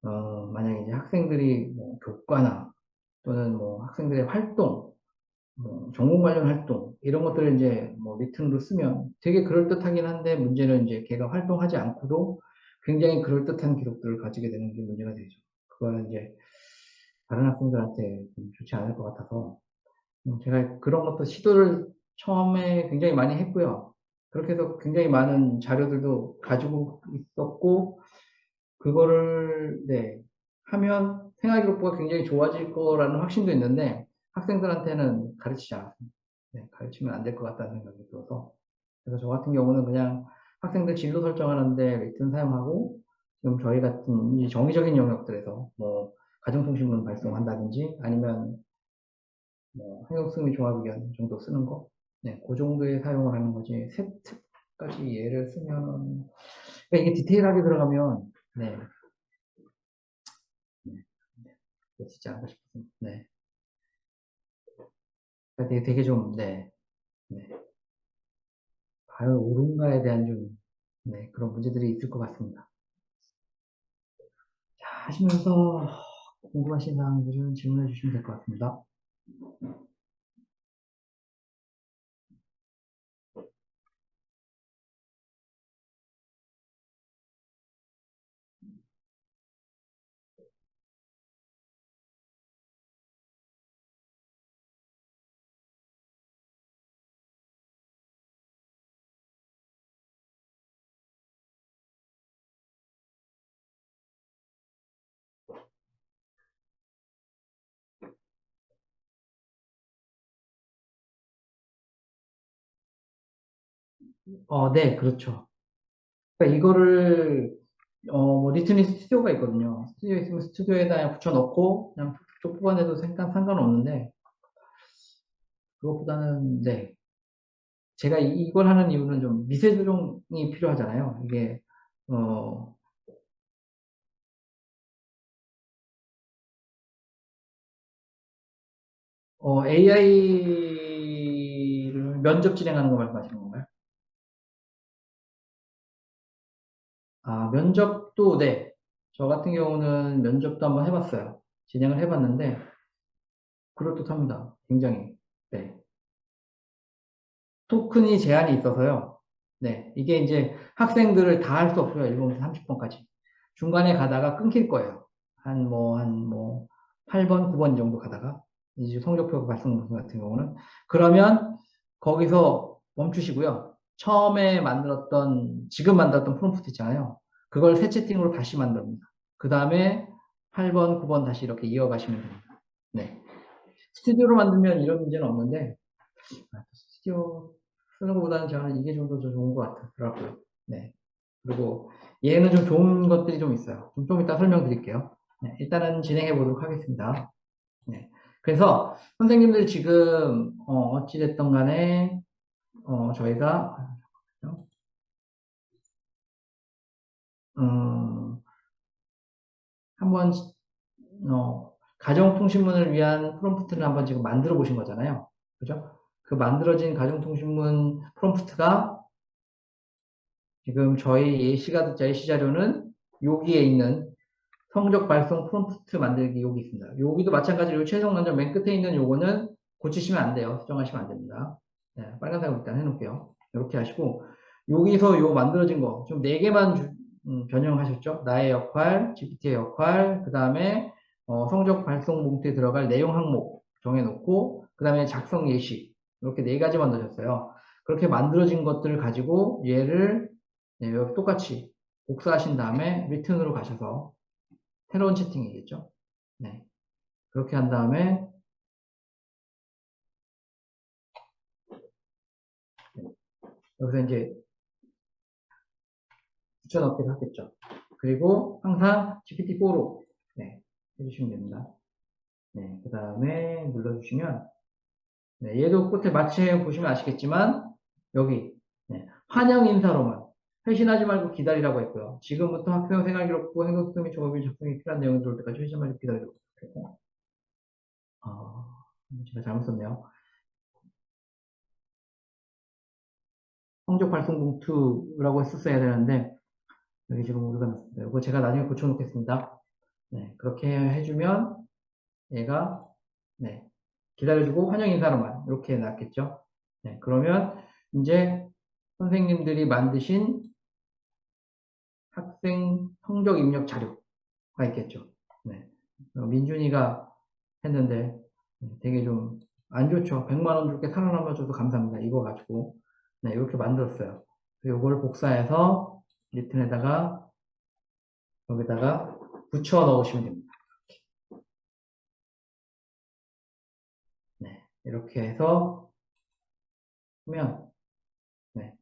만약에 이제 학생들이 뭐 교과나 또는 뭐 학생들의 활동, 뭐 전공 관련 활동 이런 것들을 이제 뭐 리튼으로 쓰면 되게 그럴듯하긴 한데 문제는 이제 걔가 활동하지 않고도 굉장히 그럴듯한 기록들을 가지게 되는 게 문제가 되죠. 그거는 이제 다른 학생들한테 좀 좋지 않을 것 같아서 제가 그런 것도 시도를 처음에 굉장히 많이 했고요. 그렇게 해서 굉장히 많은 자료들도 가지고 있었고 그거를 네, 하면 생활기록부가 굉장히 좋아질 거라는 확신도 있는데 학생들한테는 가르치지 않았습니다. 네, 가르치면 안 될 것 같다는 생각이 들어서 그래서 저 같은 경우는 그냥 학생들 진로 설정하는데 리튼 사용하고 지금 저희 같은 이 정의적인 영역들에서 뭐 가정통신문 발송한다든지 아니면 뭐 행동승리 종합 의견 정도 쓰는 거, 네, 그 정도에 사용을 하는 거지. 셋까지 예를 쓰면 그러니까 이게 디테일하게 들어가면 네, 네, 네, 진짜 하고 싶습니다. 네, 그러니까 되게 좀 네, 네, 과연 옳은가에 대한 좀 네, 그런 문제들이 있을 것 같습니다. 자, 하시면서 궁금하신 사항들은 질문해 주시면 될 것 같습니다. 네, 그렇죠. 그러니까 이거를 뭐 리트닝 스튜디오가 있거든요. 스튜디오 있으면 스튜디오에다 그냥 붙여넣고 그냥 쭉 뽑아내도 상관없는데 그것보다는 네, 제가 이걸 하는 이유는 좀 미세 조정이 필요하잖아요. 이게 어, AI를 면접 진행하는 거 말씀하시는 건가요? 아, 면접도 네. 저 같은 경우는 면접도 한번 해봤어요. 진행을 해봤는데 그럴듯합니다. 굉장히. 네. 토큰이 제한이 있어서요. 네. 이게 이제 학생들을 다 할 수 없어요. 1번부터 30번까지. 중간에 가다가 끊길 거예요. 한 8번, 9번 정도 가다가. 이제 성적표 발송 같은 경우는. 그러면 거기서 멈추시고요. 처음에 지금 만들었던 프롬프트 있잖아요. 그걸 새 채팅으로 다시 만듭니다. 그 다음에 8번, 9번 다시 이렇게 이어가시면 됩니다. 네. 스튜디오로 만들면 이런 문제는 없는데, 스튜디오 쓰는 것보다는 저는 이게 좀 더 좋은 것 같더라고요. 네. 그리고 얘는 좀 좋은 것들이 좀 있어요. 좀 이따 설명드릴게요. 네, 일단은 진행해 보도록 하겠습니다. 네. 그래서 선생님들 지금 어찌됐든 간에 저희가 음, 한번 가정통신문을 위한 프롬프트를 한번 지금 만들어 보신 거잖아요. 그죠? 그 만들어진 가정통신문 프롬프트가 지금 저희 예시 자료는 여기에 있는 성적 발송 프롬프트 만들기 여기 있습니다. 여기도 마찬가지로 최종 면접 맨 끝에 있는 요거는 고치시면 안 돼요. 수정하시면 안 됩니다. 네, 빨간색으로 일단 해놓을게요. 이렇게 하시고 여기서 요 만들어진 거 좀 4개만 변형하셨죠? 나의 역할, GPT의 역할, 그 다음에 성적 발송 봉투에 들어갈 내용 항목 정해놓고 그 다음에 작성 예시 이렇게 4가지만 넣으셨어요. 그렇게 만들어진 것들을 가지고 얘를 네, 여기 똑같이 복사하신 다음에 리튼으로 가셔서 새로운 채팅이겠죠. 네. 그렇게 한 다음에 여기서 이제 붙여넣기를 하겠죠. 그리고 항상 GPT-4로 네, 해주시면 됩니다. 네, 그 다음에 눌러주시면 네, 얘도 끝에 마침에 보시면 아시겠지만 여기 네, 환영 인사로만 회신하지 말고 기다리라고 했고요. 지금부터 학생 생활기록부 행동수 및 조업일 작성이 필요한 내용이 들어올 때까지 회신 말고 기다리라고 했고 제가 잘못 썼네요. 성적 발송 봉투라고 했었어야 되는데 여기 지금 우리가 넣었습니다. 이거 제가 나중에 고쳐놓겠습니다. 네, 그렇게 해주면 얘가 네, 기다려주고 환영 인사로만 이렇게 놨겠죠. 네, 그러면 이제 선생님들이 만드신 학생 성적 입력 자료가 있겠죠. 네, 민준이가 했는데 되게 좀 안 좋죠. 100만 원 줄게 살아남아줘도 감사합니다. 이거 가지고 네, 이렇게 만들었어요. 이걸 복사해서 리튼에다가 여기다가 붙여 넣으시면 됩니다. 네, 이렇게 해서 하면 네,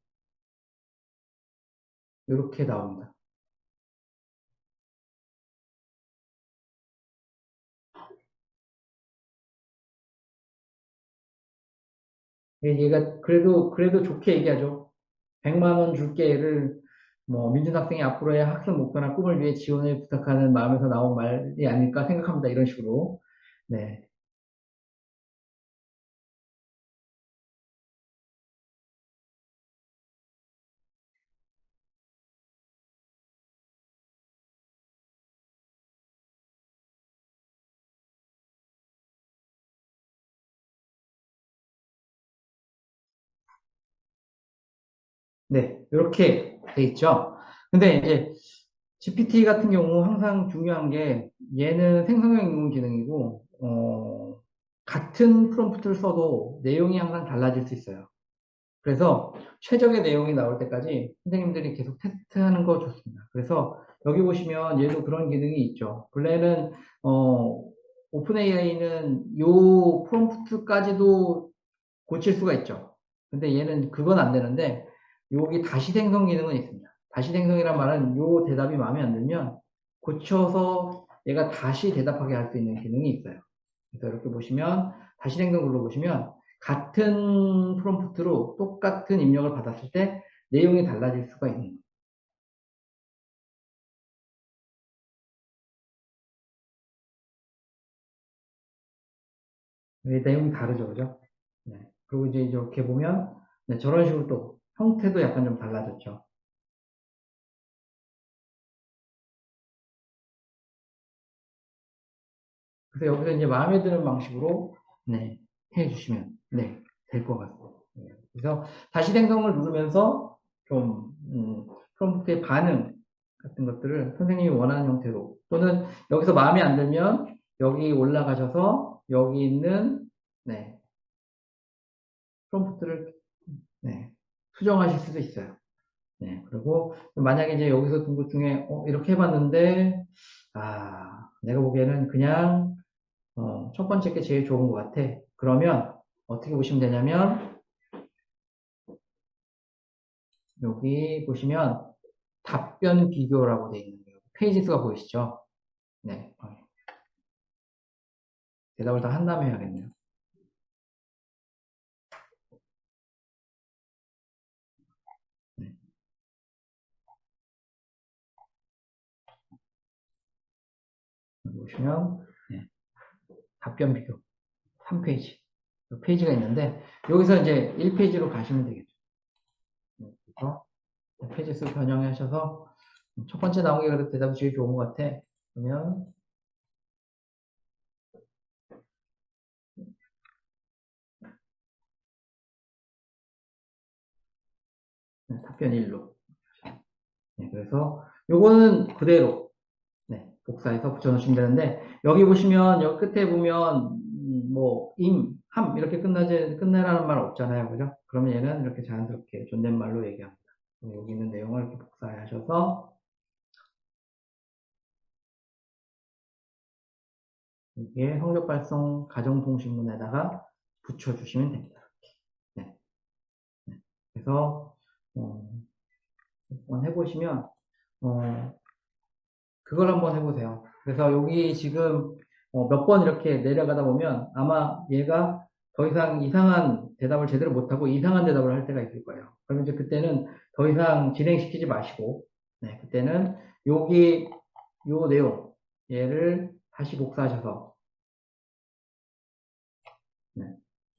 이렇게 나옵니다. 얘가 그래도 좋게 얘기하죠. 100만 원 줄게를 뭐 민준 학생이 앞으로의 학습 목표나 꿈을 위해 지원을 부탁하는 마음에서 나온 말이 아닐까 생각합니다. 이런 식으로. 네. 네. 이렇게 돼 있죠. 근데 이제 GPT 같은 경우 항상 중요한 게 얘는 생성형 인공지능이고 같은 프롬프트를 써도 내용이 항상 달라질 수 있어요. 그래서 최적의 내용이 나올 때까지 선생님들이 계속 테스트하는 거 좋습니다. 그래서 여기 보시면 얘도 그런 기능이 있죠. 원래는 오픈 AI는 요 프롬프트까지도 고칠 수가 있죠. 근데 얘는 그건 안 되는데 여기 다시 생성 기능은 있습니다. 다시 생성이란 말은 요 대답이 마음에 안 들면 고쳐서 얘가 다시 대답하게 할 수 있는 기능이 있어요. 그래서 이렇게 보시면 다시 생성 눌러보시면 같은 프롬프트로 똑같은 입력을 받았을 때 내용이 달라질 수가 있는 거예요. 내용이 다르죠, 그죠? 네. 그리고 이제 이렇게 보면 네, 저런 식으로 또 형태도 약간 좀 달라졌죠. 그래서 여기서 이제 마음에 드는 방식으로 네, 해주시면 네, 될 것 같습니다. 네. 그래서 다시 생성을 누르면서 좀 프롬프트의 반응 같은 것들을 선생님이 원하는 형태로 또는 여기서 마음에 안 들면 여기 올라가셔서 여기 있는 네, 프롬프트를 네, 수정하실 수도 있어요. 네, 그리고 만약에 이제 여기서 둔 것 중에 이렇게 해봤는데 내가 보기에는 그냥 첫 번째 게 제일 좋은 것 같아. 그러면 어떻게 보시면 되냐면 여기 보시면 답변 비교라고 되어 있는 거예요. 페이지 수가 보이시죠? 네. 대답을 다 한 다음에 해야겠네요. 네. 여기 보시면 네. 답변 비교 3페이지. 페이지가 있는데 여기서 이제 1페이지로 가시면 되겠죠. 네, 그래서 페이지 수 변형하셔서 첫 번째 나온 게 그래도 대답이 제일 좋은 것 같아. 그러면 네, 답변 1로. 네, 그래서 요거는 그대로 네, 복사해서 붙여놓으시면 되는데 여기 보시면 여기 끝에 보면 뭐 임, 함 이렇게 끝내라는 말 없잖아요, 그죠? 그러면 얘는 이렇게 자연스럽게 존댓말로 얘기합니다. 여기 있는 내용을 이렇게 복사하셔서 이게 성적 발송 가정통신문에다가 붙여주시면 됩니다. 네, 네. 그래서 한번 해보시면 어, 그걸 한번 해보세요. 그래서 여기 지금 몇 번 이렇게 내려가다 보면 아마 얘가 더 이상 이상한 대답을 제대로 못하고 이상한 대답을 할 때가 있을 거예요. 그러면 이제 그때는 더 이상 진행시키지 마시고, 네, 그때는 여기 요 내용 얘를 다시 복사하셔서, 네,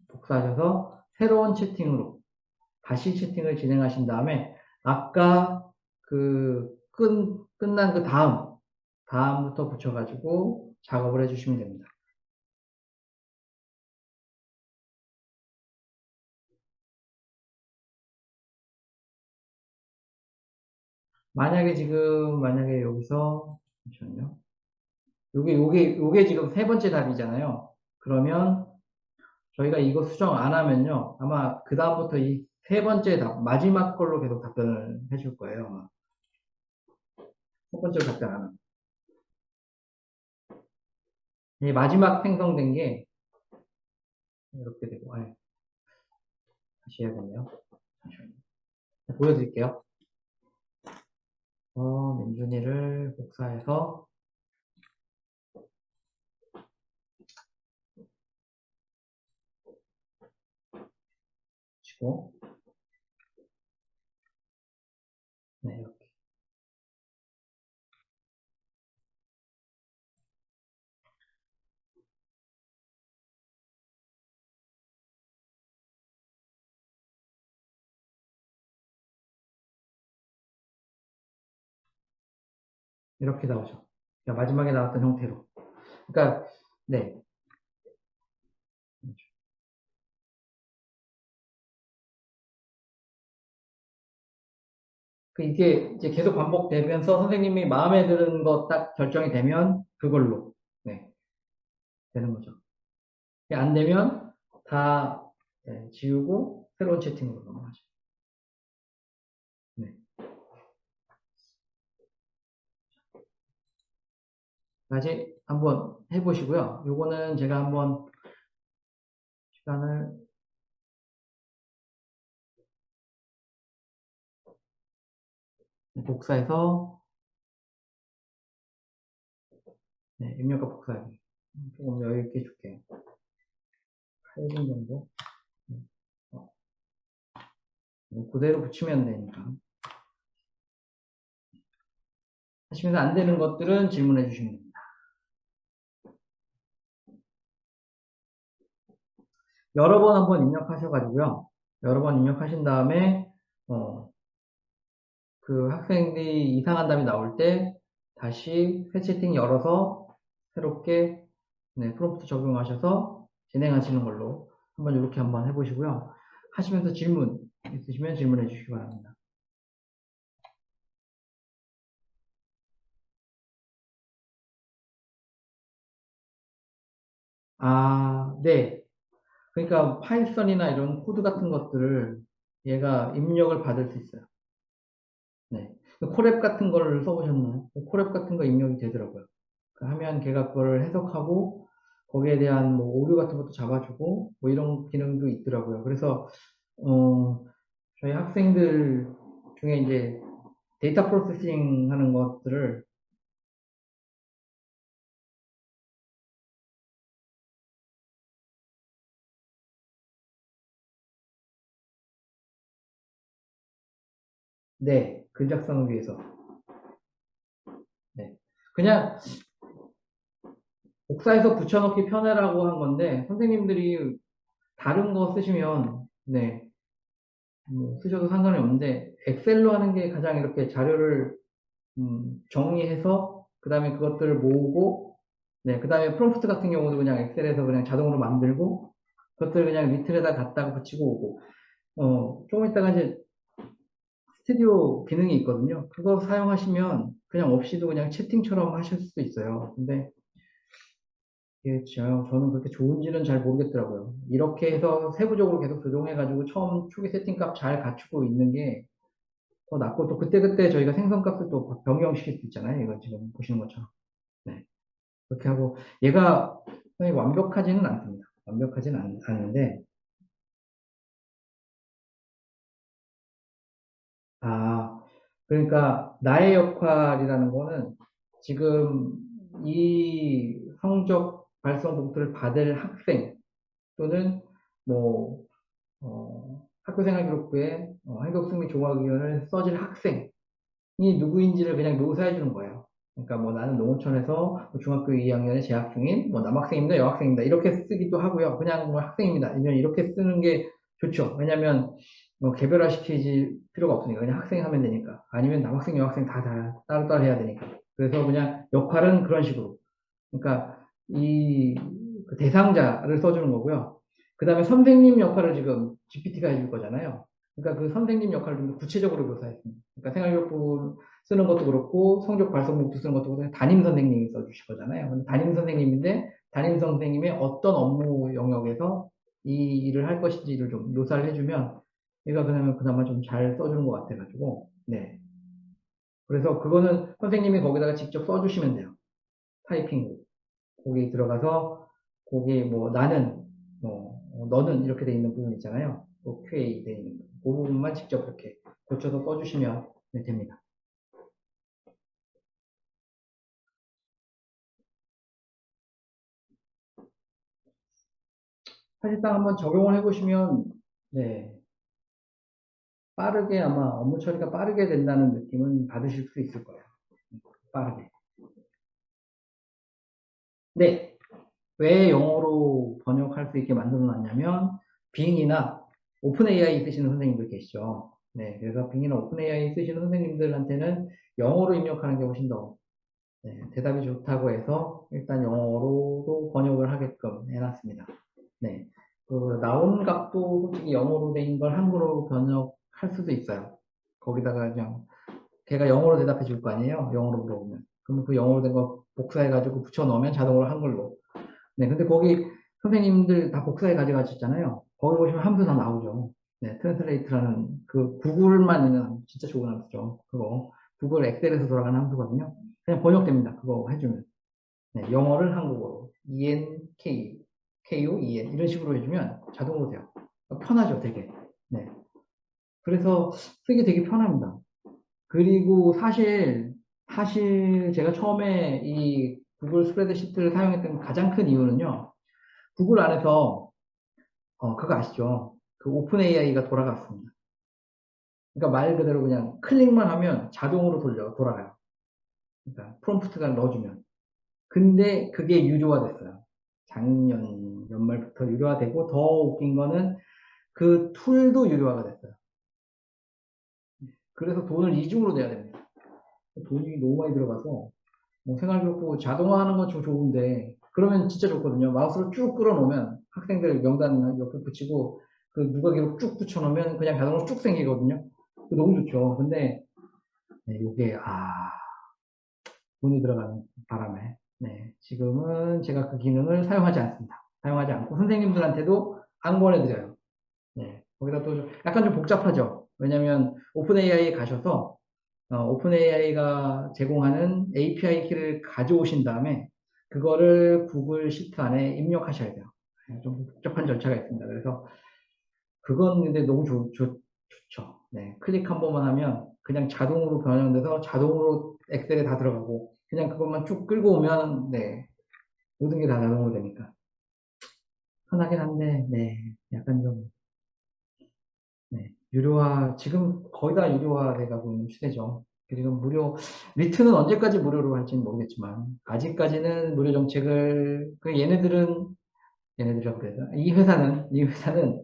복사하셔서 새로운 채팅으로 다시 채팅을 진행하신 다음에 아까 끝난 그 다음부터 붙여가지고 작업을 해주시면 됩니다. 만약에 여기서, 잠시만요. 요게 지금 세 번째 답이잖아요. 그러면 저희가 이거 수정 안 하면요. 아마 그다음부터 이 세 번째 답, 마지막 걸로 계속 답변을 해줄 거예요. 아마. 첫 번째로 답변 안 하면. 이 마지막 생성된 게 이렇게 되고, 다시 해야겠네요. 잠시만요. 보여드릴게요. 민준이를 복사해서 하시고, 네, 이렇게 나오죠. 그러니까 마지막에 나왔던 형태로. 그러니까, 네. 이게 이제 계속 반복되면서 선생님이 마음에 드는 거 딱 결정이 되면 그걸로, 네, 되는 거죠. 안 되면 다 네, 지우고 새로운 채팅으로 넘어가죠. 네. 다시 한번 해보시고요. 요거는 제가 한번 시간을 복사해서 네, 입력과 복사하기 조금 여유 있게 해줄게요. 8분 정도. 어, 그대로 붙이면 되니까. 하시면서 안 되는 것들은 질문해 주시면 됩니다. 여러 번 한번 입력하셔가지고요. 여러 번 입력하신 다음에 그 학생들이 이상한 답이 나올 때 다시 새 채팅 열어서 새롭게 네, 프롬프트 적용하셔서 진행하시는 걸로 한번 이렇게 한번 해보시고요. 하시면서 질문 있으시면 질문해 주시기 바랍니다. 아, 네. 그러니까 파이썬이나 이런 코드 같은 것들을 얘가 입력을 받을 수 있어요. 네. 코랩 같은 걸 써보셨나요? 코랩 같은 거 입력이 되더라고요. 하면 걔가 그걸 해석하고 거기에 대한 뭐 오류 같은 것도 잡아주고 뭐 이런 기능도 있더라고요. 그래서 저희 학생들 중에 이제 데이터 프로세싱 하는 것들을 네, 글 작성을 위해서 네. 그냥 복사해서 붙여넣기 편해라고 한 건데 선생님들이 다른 거 쓰시면 네, 뭐 쓰셔도 상관이 없는데 엑셀로 하는 게 가장 이렇게 자료를 정리해서 그 다음에 그것들을 모으고 네, 그 다음에 프롬프트 같은 경우도 그냥 엑셀에서 그냥 자동으로 만들고 그것들 그냥 리틀에다 갖다가 붙이고 오고 조금 있다가 이제 스튜디오 기능이 있거든요. 그거 사용하시면 그냥 없이도 그냥 채팅처럼 하실 수도 있어요. 근데 이게 저는 그렇게 좋은지는 잘 모르겠더라고요. 이렇게 해서 세부적으로 계속 조정해가지고 처음 초기 세팅값 잘 갖추고 있는 게 더 낫고 또 그때그때 저희가 생성값을 또 변경시킬 수 있잖아요. 이거 지금 보시는 것처럼. 네. 그렇게 하고 얘가 완벽하지는 않습니다. 완벽하지는 않는데 아 그러니까 나의 역할이라는 거는 지금 이 성적 발송 봉투를 받을 학생 또는 뭐 학교생활기록부에 행복승리 종합위원을 써질 학생이 누구인지를 그냥 묘사해 주는 거예요. 그러니까 뭐 나는 농어촌에서 뭐 중학교 2학년에 재학 중인 뭐 남학생입니다, 여학생입니다 이렇게 쓰기도 하고요. 그냥 뭐 학생입니다. 이렇게 쓰는 게 좋죠. 왜냐하면 뭐 개별화 시키지 필요가 없으니까 그냥 학생 하면 되니까 아니면 남학생, 여학생 다 따로따로 해야 되니까 그래서 그냥 역할은 그런 식으로 그러니까 이그 대상자를 써주는 거고요. 그 다음에 선생님 역할을 지금 GPT가 해줄 거잖아요. 그러니까 그 선생님 역할을 좀 더 구체적으로 묘사했습니다. 그러니까 생활기록부 쓰는 것도 그렇고 성적 발송목도 쓰는 것도 그렇고 담임 선생님이 써주실 거잖아요. 근데 담임 선생님인데 담임 선생님의 어떤 업무 영역에서 이 일을 할 것인지를 좀 묘사를 해주면 얘가 그나마 좀 잘 써주는 것 같아가지고 네. 그래서 그거는 선생님이 거기다가 직접 써주시면 돼요. 타이핑으로. 거기 들어가서 거기 뭐 나는 너는 이렇게 돼 있는 부분 있잖아요. 또 QA 돼 있는 부분. 그 부분만 직접 이렇게 고쳐서 써주시면 네, 됩니다. 사실상 한번 적용을 해보시면 네, 빠르게 아마 업무 처리가 빠르게 된다는 느낌은 받으실 수 있을 거예요. 빠르게. 네. 왜 영어로 번역할 수 있게 만들어 놨냐면, 빙이나 오픈 AI 쓰시는 선생님들 계시죠. 네. 그래서 빙이나 오픈 AI 쓰시는 선생님들한테는 영어로 입력하는 게 훨씬 더 네, 대답이 좋다고 해서 일단 영어로도 번역을 하게끔 해놨습니다. 네. 그 나온 값도 솔직히 영어로 된 걸 한국어로 번역할 수도 있어요. 거기다가 그냥 걔가 영어로 대답해 줄 거 아니에요? 영어로 물어보면. 그럼 그 영어로 된 거 복사해가지고 붙여 넣으면 자동으로 한글로. 네, 근데 거기 선생님들 다 복사해 가져가셨잖아요. 거기 보시면 함수 다 나오죠. 네, 트랜슬레이트라는 그 구글만 있는 진짜 좋은 함수죠. 그거 구글 엑셀에서 돌아가는 함수거든요. 그냥 번역됩니다. 그거 해주면. 네, 영어를 한국어로 ENK, KO, EN 이런 식으로 해주면 자동으로 돼요. 편하죠, 되게. 네, 그래서 쓰기 되게 편합니다. 그리고 사실 제가 처음에 이 구글 스프레드시트를 사용했던 가장 큰 이유는요. 구글 안에서 그거 아시죠? 그 오픈 AI가 돌아갔습니다. 그러니까 말 그대로 그냥 클릭만 하면 자동으로 돌아가요. 그러니까 프롬프트가 넣어주면. 근데 그게 유료화됐어요. 작년 연말부터 유료화되고 더 웃긴 거는 그 툴도 유료화가 됐어요. 그래서 돈을 이중으로 내야 됩니다. 돈이 너무 많이 들어가서 뭐 생활기록부 자동화하는 건 좀 좋은데 그러면 진짜 좋거든요. 마우스로 쭉 끌어놓으면 학생들 명단 옆에 붙이고 그 누가 기록 쭉 붙여놓으면 그냥 자동으로 쭉 생기거든요. 너무 좋죠. 근데 네, 이게 돈이 들어가는 바람에 네, 지금은 제가 그 기능을 사용하지 않습니다. 사용하지 않고 선생님들한테도 안 보내드려요. 네, 거기다 또 약간 좀 복잡하죠. 왜냐하면 오픈 AI에 가셔서 오픈 AI가 제공하는 API 키를 가져오신 다음에 그거를 구글 시트 안에 입력하셔야 돼요. 네, 좀 복잡한 절차가 있습니다. 그래서 그건 근데 너무 좋죠. 네, 클릭 한 번만 하면 그냥 자동으로 변형돼서 자동으로 엑셀에 다 들어가고 그냥 그것만 쭉 끌고 오면 네, 모든 게 다 자동으로 되니까 편하긴 한데 네, 약간 좀 네, 유료화 지금 거의 다 유료화 돼가고 있는 시대죠. 그리고 리트는 언제까지 무료로 할지는 모르겠지만 아직까지는 무료 정책을 얘네들이라고 그래야 되나? 이 회사는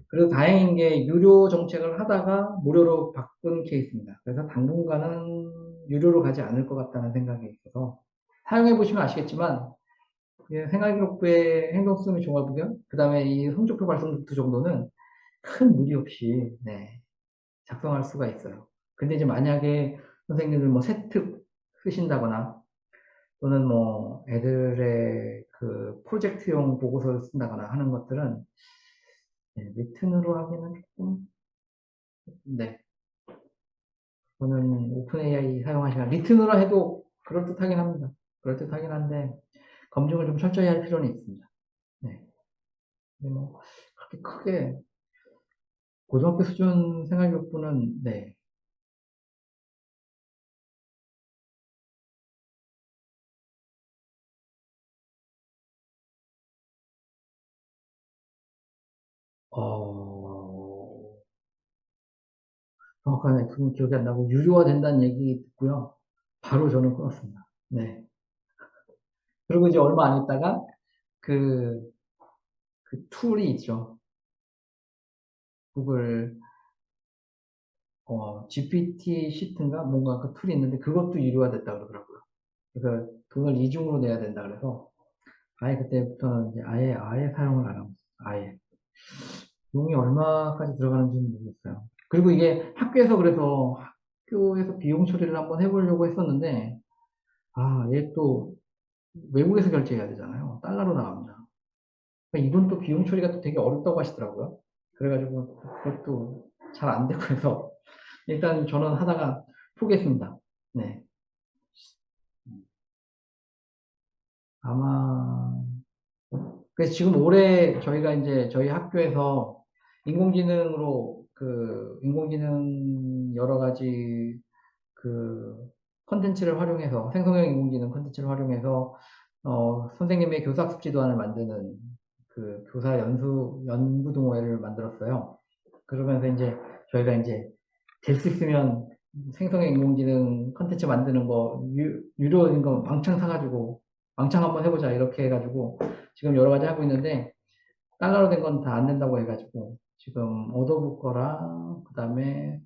그래도 다행인 게 유료 정책을 하다가 무료로 바꾼 케이스입니다. 그래서 당분간은 유료로 가지 않을 것 같다는 생각이 있어서 사용해 보시면 아시겠지만 생활기록부의 행동수미 종합의견, 그 다음에 이 성적표 발송 노트 정도는 큰 무리 없이 네, 작성할 수가 있어요. 근데 이제 만약에 선생님들 뭐 세특 쓰신다거나 또는 뭐 애들의 그 프로젝트용 보고서를 쓴다거나 하는 것들은 네, 리튼으로 하기는 조금 네, 저는 오픈 AI 사용하시면 리튼으로 해도 그럴듯하긴 합니다. 그럴듯하긴 한데 검증을 좀 철저히 할 필요는 있습니다. 네. 근데 뭐 그렇게 크게 고등학교 수준 생활교육부는 네. 어, 정확한 액수는 기억이 안 나고 유료화 된다는 얘기 듣고요. 바로 저는 끊었습니다. 네. 그리고 이제 얼마 안 있다가 그, 그 툴이 있죠. 구글 GPT 시트인가 뭔가 그 툴이 있는데 그것도 유료화 됐다 그러더라고요. 그래서 돈을 이중으로 내야 된다 그래서 아예 그때부터는 이제 아예 사용을 안 하고 있어요. 아예. 용이 얼마까지 들어가는지는 모르겠어요. 그리고 이게 학교에서 비용 처리를 한번 해보려고 했었는데, 얘 또 외국에서 결제해야 되잖아요. 달러로 나갑니다. 그러니까 이건 또 비용 처리가 또 되게 어렵다고 하시더라고요. 그래가지고 그것도 잘 안 되고 해서 일단 저는 하다가 포기했습니다. 네. 아마 그래서 지금 올해 저희가 이제 저희 학교에서 인공지능 여러 가지 그 컨텐츠를 활용해서 생성형 인공지능 컨텐츠를 활용해서 선생님의 교사 학습 지도안을 만드는 그 교사 연구 동호회를 만들었어요. 그러면서 이제 저희가 이제 될 수 있으면 생성형 인공지능 컨텐츠 만드는 거 유료인 거 왕창 사가지고 왕창 한번 해보자 이렇게 해가지고 지금 여러 가지 하고 있는데 달러로 된 건 다 안 된다고 해가지고 지금 어도브 거랑 그다음에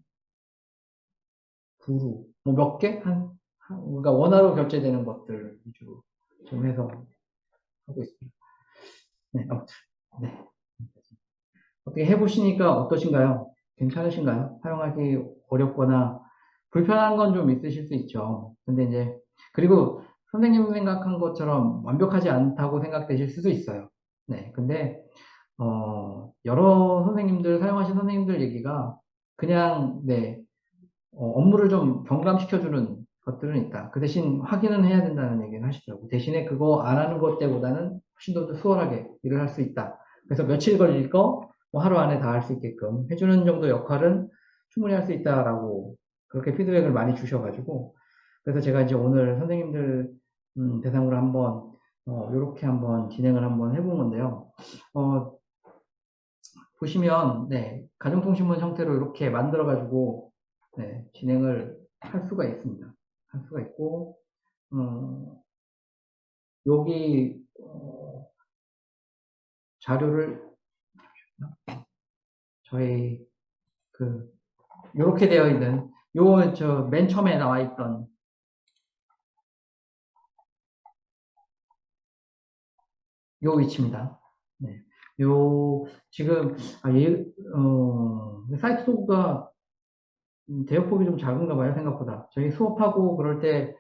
구루 뭐 몇 개? 그러니까 원화로 결제되는 것들 위주로 좀 해서 하고 있습니다. 네, 아무튼 네. 어떻게 해보시니까 어떠신가요? 괜찮으신가요? 사용하기 어렵거나 불편한 건 좀 있으실 수 있죠. 근데 이제 그리고 선생님 생각한 것처럼 완벽하지 않다고 생각되실 수도 있어요. 네, 근데 여러 선생님들 사용하신 선생님들 얘기가 그냥 네 업무를 좀 경감시켜주는 것들은 있다. 그 대신 확인은 해야 된다는 얘기는 하시더라고요. 대신에 그거 안 하는 것 때보다는 훨씬 더 수월하게 일을 할 수 있다. 그래서 며칠 걸릴 거 뭐 하루 안에 다 할 수 있게끔 해주는 정도 역할은 충분히 할 수 있다라고 그렇게 피드백을 많이 주셔가지고 그래서 제가 이제 오늘 선생님들 대상으로 한번 이렇게 한번 진행을 한번 해본 건데요. 어, 보시면 네, 가정통신문 형태로 이렇게 만들어가지고 네, 진행을 할 수가 있습니다. 할 수가 있고 여기 자료를 저희 그 이렇게 되어 있는 요 저 맨 처음에 나와 있던 요 위치입니다. 네. 요 지금 사이트 소구가 대역폭이 좀 작은가 봐요 생각보다. 저희 수업하고 그럴 때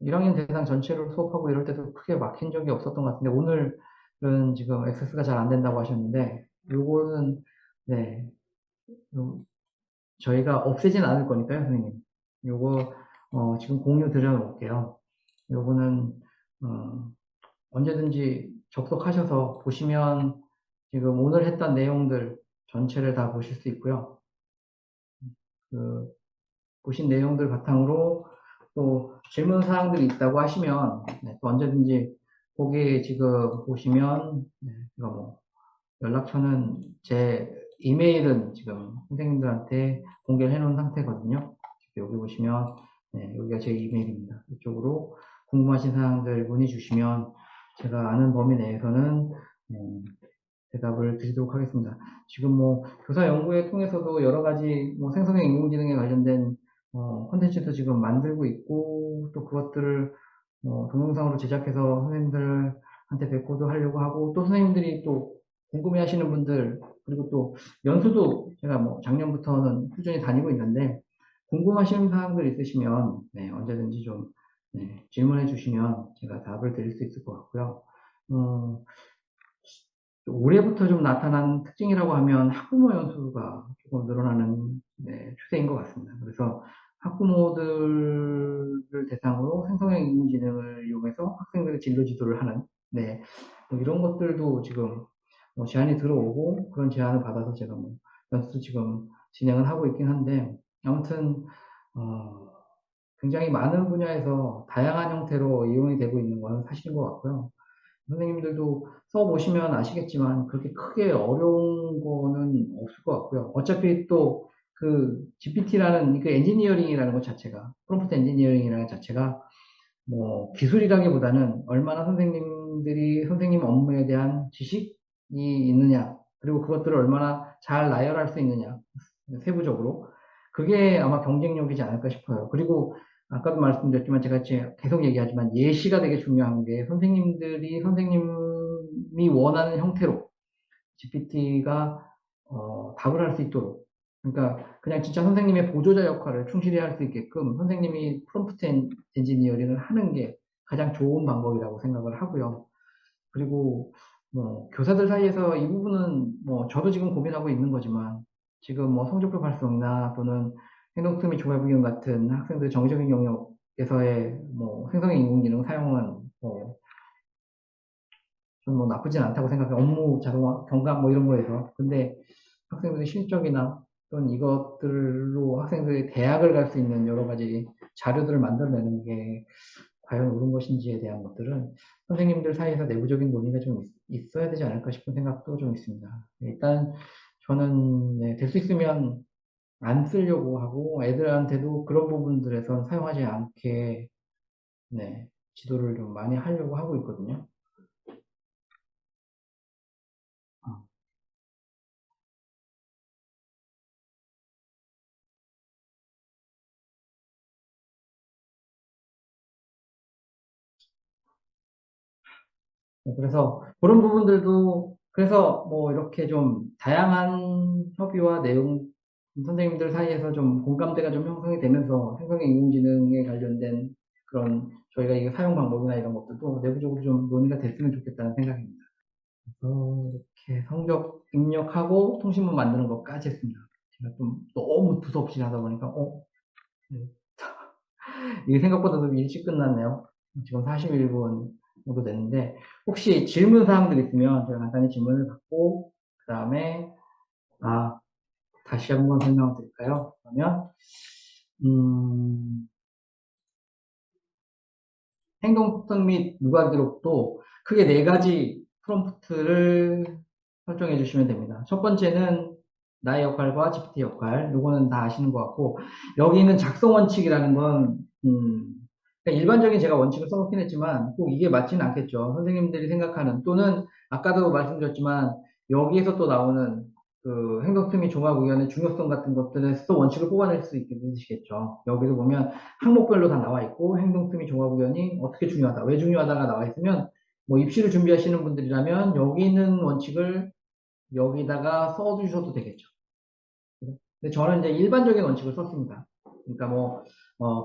1학년 대상 전체를 수업하고 이럴 때도 크게 막힌 적이 없었던 것 같은데 오늘은 지금 액세스가 잘 안 된다고 하셨는데 요거는 네 저희가 없애진 않을 거니까요 선생님 요거 지금 공유 드려놓을게요. 요거는 언제든지 접속하셔서 보시면 지금 오늘 했던 내용들 전체를 다 보실 수 있고요. 그 보신 내용들 바탕으로 또 질문 사항들이 있다고 하시면 네, 또 언제든지 거기 지금 보시면 네, 제가 뭐 연락처는 제 이메일은 지금 선생님들한테 공개를 해놓은 상태거든요. 여기 보시면 네, 여기가 제 이메일입니다. 이쪽으로 궁금하신 사항들 문의 주시면 제가 아는 범위 내에서는 대답을 드리도록 하겠습니다. 지금 뭐 교사 연구회 통해서도 여러 가지 뭐 생성형 인공지능에 관련된 콘텐츠도 지금 만들고 있고 또 그것들을 동영상으로 제작해서 선생님들한테 배포도 하려고 하고 또 선생님들이 또 궁금해 하시는 분들 그리고 또 연수도 제가 뭐 작년부터는 꾸준히 다니고 있는데 궁금하신 사항들 있으시면 네, 언제든지 좀 네, 질문해 주시면 제가 답을 드릴 수 있을 것 같고요. 어, 올해부터 좀 나타난 특징이라고 하면 학부모 연수가 조금 늘어나는 네, 추세인 것 같습니다. 그래서 학부모들을 대상으로 생성형 인공지능을 이용해서 학생들의 진로 지도를 하는 네, 뭐 이런 것들도 지금 제안이 들어오고 그런 제안을 받아서 제가 뭐 연수 지금 진행을 하고 있긴 한데 아무튼 굉장히 많은 분야에서 다양한 형태로 이용이 되고 있는 건 사실인 것 같고요. 선생님들도 써보시면 아시겠지만 그렇게 크게 어려운 거는 없을 것 같고요. 어차피 또 그 GPT라는 그 엔지니어링이라는 것 자체가 프롬프트 엔지니어링이라는 것 자체가 뭐 기술이라기보다는 얼마나 선생님들이 선생님 업무에 대한 지식이 있느냐 그리고 그것들을 얼마나 잘 나열할 수 있느냐 세부적으로 그게 아마 경쟁력이지 않을까 싶어요. 그리고 아까도 말씀드렸지만 제가 계속 얘기하지만 예시가 되게 중요한 게 선생님들이 선생님이 원하는 형태로 GPT가 답을 할 수 있도록 그러니까 그냥 진짜 선생님의 보조자 역할을 충실히 할 수 있게끔 선생님이 프롬프트 엔지니어링을 하는 게 가장 좋은 방법이라고 생각을 하고요. 그리고 뭐 교사들 사이에서 이 부분은 뭐 저도 지금 고민하고 있는 거지만 지금 뭐 성적표 발송이나 또는 행동특미 조회부경 같은 학생들 정기적인 영역에서의 뭐 생성형 인공지능 사용은 뭐 저는 뭐 나쁘진 않다고 생각해요. 업무 자동화, 경감 뭐 이런 거에서. 근데 학생들의 실적이나 또는 이것들로 학생들이 대학을 갈 수 있는 여러 가지 자료들을 만들어내는 게 과연 옳은 것인지에 대한 것들은 선생님들 사이에서 내부적인 논의가 좀 있어야 되지 않을까 싶은 생각도 좀 있습니다. 일단 저는 네, 될 수 있으면 안 쓰려고 하고 애들한테도 그런 부분들에선 사용하지 않게 네, 지도를 좀 많이 하려고 하고 있거든요. 어, 그래서 그런 부분들도 그래서 뭐 이렇게 좀 다양한 협의와 내용 선생님들 사이에서 좀 공감대가 좀 형성이 되면서 생성형 인공지능에 관련된 그런 저희가 이게 사용 방법이나 이런 것들도 내부적으로 좀 논의가 됐으면 좋겠다는 생각입니다. 이렇게 성적 입력하고 통신문 만드는 것까지 했습니다. 제가 좀 너무 두서없이 하다 보니까 네. 이게 생각보다 좀 일찍 끝났네요. 지금 41분 정도 됐는데 혹시 질문 사항들 있으면 제가 간단히 질문을 받고 그 다음에 다시 한번 설명을 드릴까요? 그러면 음, 행동특성 및 누가 기록도 크게 네 가지 프롬프트를 설정해 주시면 됩니다. 첫 번째는 나의 역할과 GPT 역할, 요거는 다 아시는 것 같고, 여기 있는 작성 원칙이라는 건, 그러니까 일반적인 제가 원칙을 써놓긴 했지만, 꼭 이게 맞지는 않겠죠. 선생님들이 생각하는, 또는 아까도 말씀드렸지만, 여기에서 또 나오는 그 행동특미 종합의견의 중요성 같은 것들에서 원칙을 뽑아낼 수 있게 되시겠죠. 여기도 보면 항목별로 다 나와 있고 행동특미 종합의견이 어떻게 중요하다, 왜 중요하다가 나와 있으면 뭐 입시를 준비하시는 분들이라면 여기 있는 원칙을 여기다가 써주셔도 되겠죠. 근데 저는 이제 일반적인 원칙을 썼습니다. 그러니까 뭐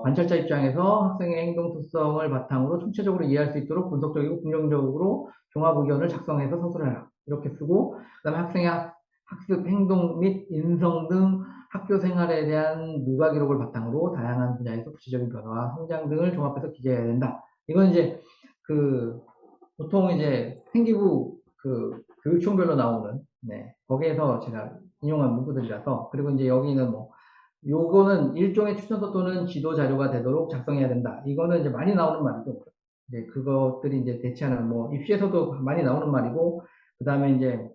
관찰자 입장에서 학생의 행동 특성을 바탕으로 총체적으로 이해할 수 있도록 분석적이고 긍정적으로 종합 의견을 작성해서 서술을 해라. 이렇게 쓰고 그다음에 학생의 학습 행동 및 인성 등 학교 생활에 대한 누가 기록을 바탕으로 다양한 분야에서 구체적인 변화와 성장 등을 종합해서 기재해야 된다. 이건 이제 그 보통 이제 생기부 그 교육청별로 나오는 거기에서 제가 인용한 문구들이라서 그리고 이제 여기는 뭐 요거는 일종의 추천서 또는 지도 자료가 되도록 작성해야 된다. 이거는 이제 많이 나오는 말이죠. 이제 그것들이 이제 대체하는 뭐 입시에서도 많이 나오는 말이고 그다음에 이제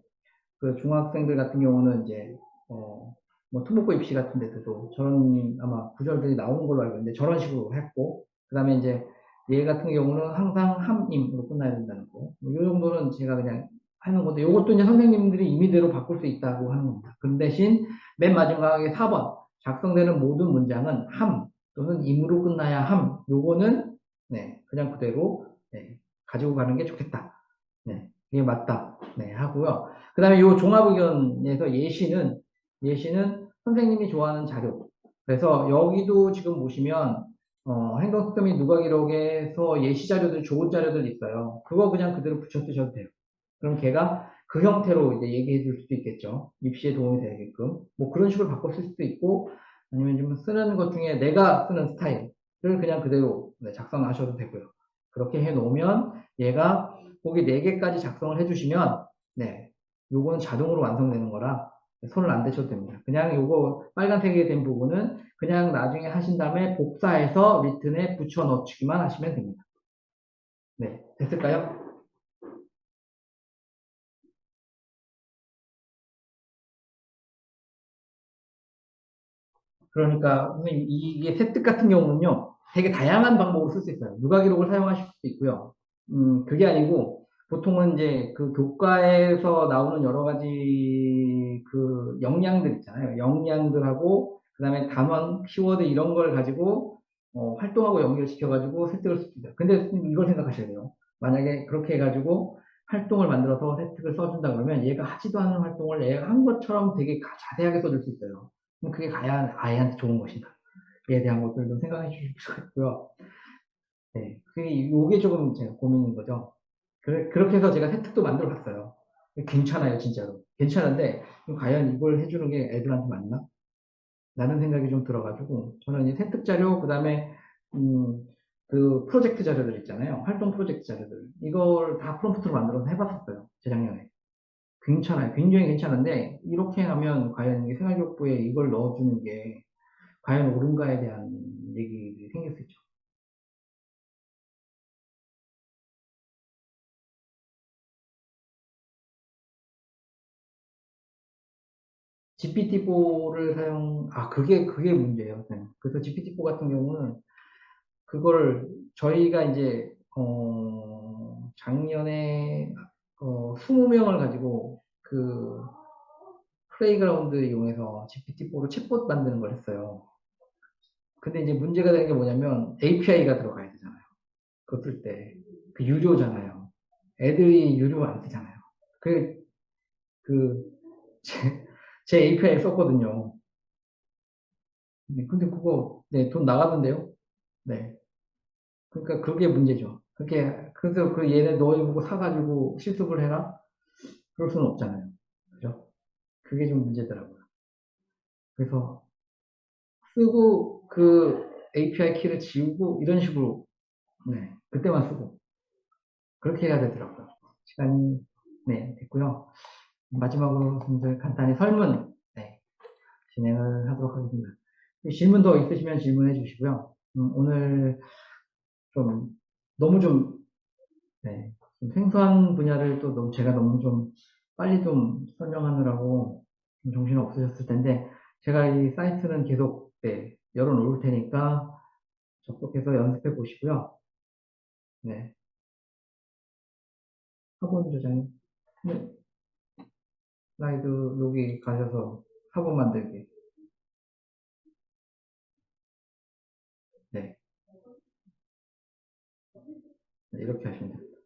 그 중학생들 같은 경우는 이제 뭐 특목고 입시 같은 데서도 저런 아마 구절들이 나오는 걸로 알고 있는데 저런 식으로 했고 그다음에 이제 얘 같은 경우는 항상 함임으로 끝나야 된다는 거. 이 정도는 제가 그냥 하는 건데 이것도 이제 선생님들이 임의대로 바꿀 수 있다고 하는 겁니다. 그 대신 맨 마지막에 4번 작성되는 모든 문장은 함 또는 임으로 끝나야 함. 요거는 그냥 그대로 가지고 가는 게 좋겠다. 이게 맞다. 하고요. 그 다음에 이 종합의견에서 예시는 선생님이 좋아하는 자료. 그래서 여기도 지금 보시면, 행동특성 및 누가기록에서 예시 자료들, 좋은 자료들 있어요. 그거 그냥 그대로 붙여 쓰셔도 돼요. 그럼 걔가 그 형태로 이제 얘기해 줄 수도 있겠죠. 입시에 도움이 되게끔. 뭐 그런 식으로 바꿔 쓸 수도 있고, 아니면 좀 쓰는 것 중에 내가 쓰는 스타일을 그냥 그대로 작성하셔도 되고요. 그렇게 해 놓으면 얘가 보기 4개까지 작성을 해주시면, 요거는 자동으로 완성되는 거라 손을 안 대셔도 됩니다. 그냥 요거 빨간색이 된 부분은 그냥 나중에 하신 다음에 복사해서 리튼에 붙여 넣기만 하시면 됩니다. 됐을까요? 그러니까 선생님 이게 세특 같은 경우는요 되게 다양한 방법으로 쓸 수 있어요. 누가 기록을 사용하실 수도 있고요. 그게 아니고 보통은 이제 그 교과에서 나오는 여러 가지 그 역량들 있잖아요. 역량들하고 그다음에 단원, 키워드 이런 걸 가지고 활동하고 연결시켜가지고 세특을 씁니다. 근데 이걸 생각하셔야 돼요. 만약에 그렇게 해가지고 활동을 만들어서 세특을 써준다 그러면 얘가 하지도 않은 활동을 얘가 한 것처럼 되게 자세하게 써줄 수 있어요. 그럼 그게 과연 아이한테 좋은 것인가? 에 대한 것들도 생각해 주실 수가 있고요. 그게 조금 제가 고민인 거죠. 그렇게 해서 제가 혜택도 만들어 봤어요. 괜찮아요, 진짜로. 괜찮은데, 과연 이걸 해주는 게 애들한테 맞나? 라는 생각이 좀 들어가지고, 저는 이 혜택 자료, 그 다음에, 그 프로젝트 자료들 있잖아요. 활동 프로젝트 자료들. 이걸 다 프롬프트로 만들어서 해봤었어요. 재작년에. 괜찮아요. 굉장히 괜찮은데, 이렇게 하면 과연 이게 생활교육부에 이걸 넣어주는 게 과연 옳은가에 대한 얘기들이 생길 수 있죠. GPT-4를 그게 문제예요. 네. 그래서 GPT-4 같은 경우는 그걸 저희가 이제, 작년에, 20명을 가지고 그 플레이그라운드 이용해서 GPT-4로 챗봇 만드는 걸 했어요. 근데 이제 문제가 되는 게 뭐냐면 API가 들어가야 되잖아요. 그거 쓸 때. 그 유료잖아요. 애들이 유료 안 쓰잖아요. 그, 그, 제 API 썼거든요. 네, 근데 그거, 네, 돈 나가던데요? 네. 그러니까 그게 문제죠. 그래서 그 얘네 너희 보고 사가지고 실습을 해라? 그럴 수는 없잖아요. 그죠? 그게 좀 문제더라고요. 그래서 쓰고 그 API 키를 지우고 이런 식으로, 네, 그때만 쓰고 그렇게 해야 되더라고요. 시간이, 네, 됐고요. 마지막으로 여러분들 간단히 설문, 네, 진행을 하도록 하겠습니다. 질문 더 있으시면 질문해 주시고요. 오늘 좀 너무 좀, 네, 좀 생소한 분야를 또 제가 너무 좀 빨리 좀 설명하느라고 좀 정신 없으셨을 텐데, 제가 이 사이트는 계속, 네, 열어놓을 테니까 접속해서 연습해 보시고요. 네, 학원 저장, 네, 슬라이드 여기 가셔서 학원 만들기. 네, 네, 이렇게 하시면 됩니다.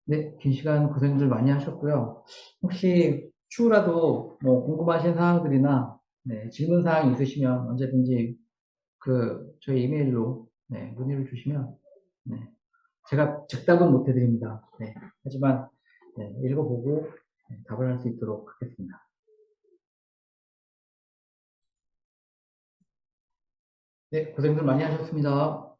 네, 긴 시간 고생들 많이 하셨고요. 혹시 추후라도 뭐 궁금하신 사항들이나, 네, 질문 사항이 있으시면 언제든지 저희 이메일로, 네, 문의를 주시면, 네, 제가 즉답은 못 해드립니다. 네, 하지만, 네, 읽어보고, 네, 답을 할 수 있도록 하겠습니다. 네, 고생들 많이 하셨습니다.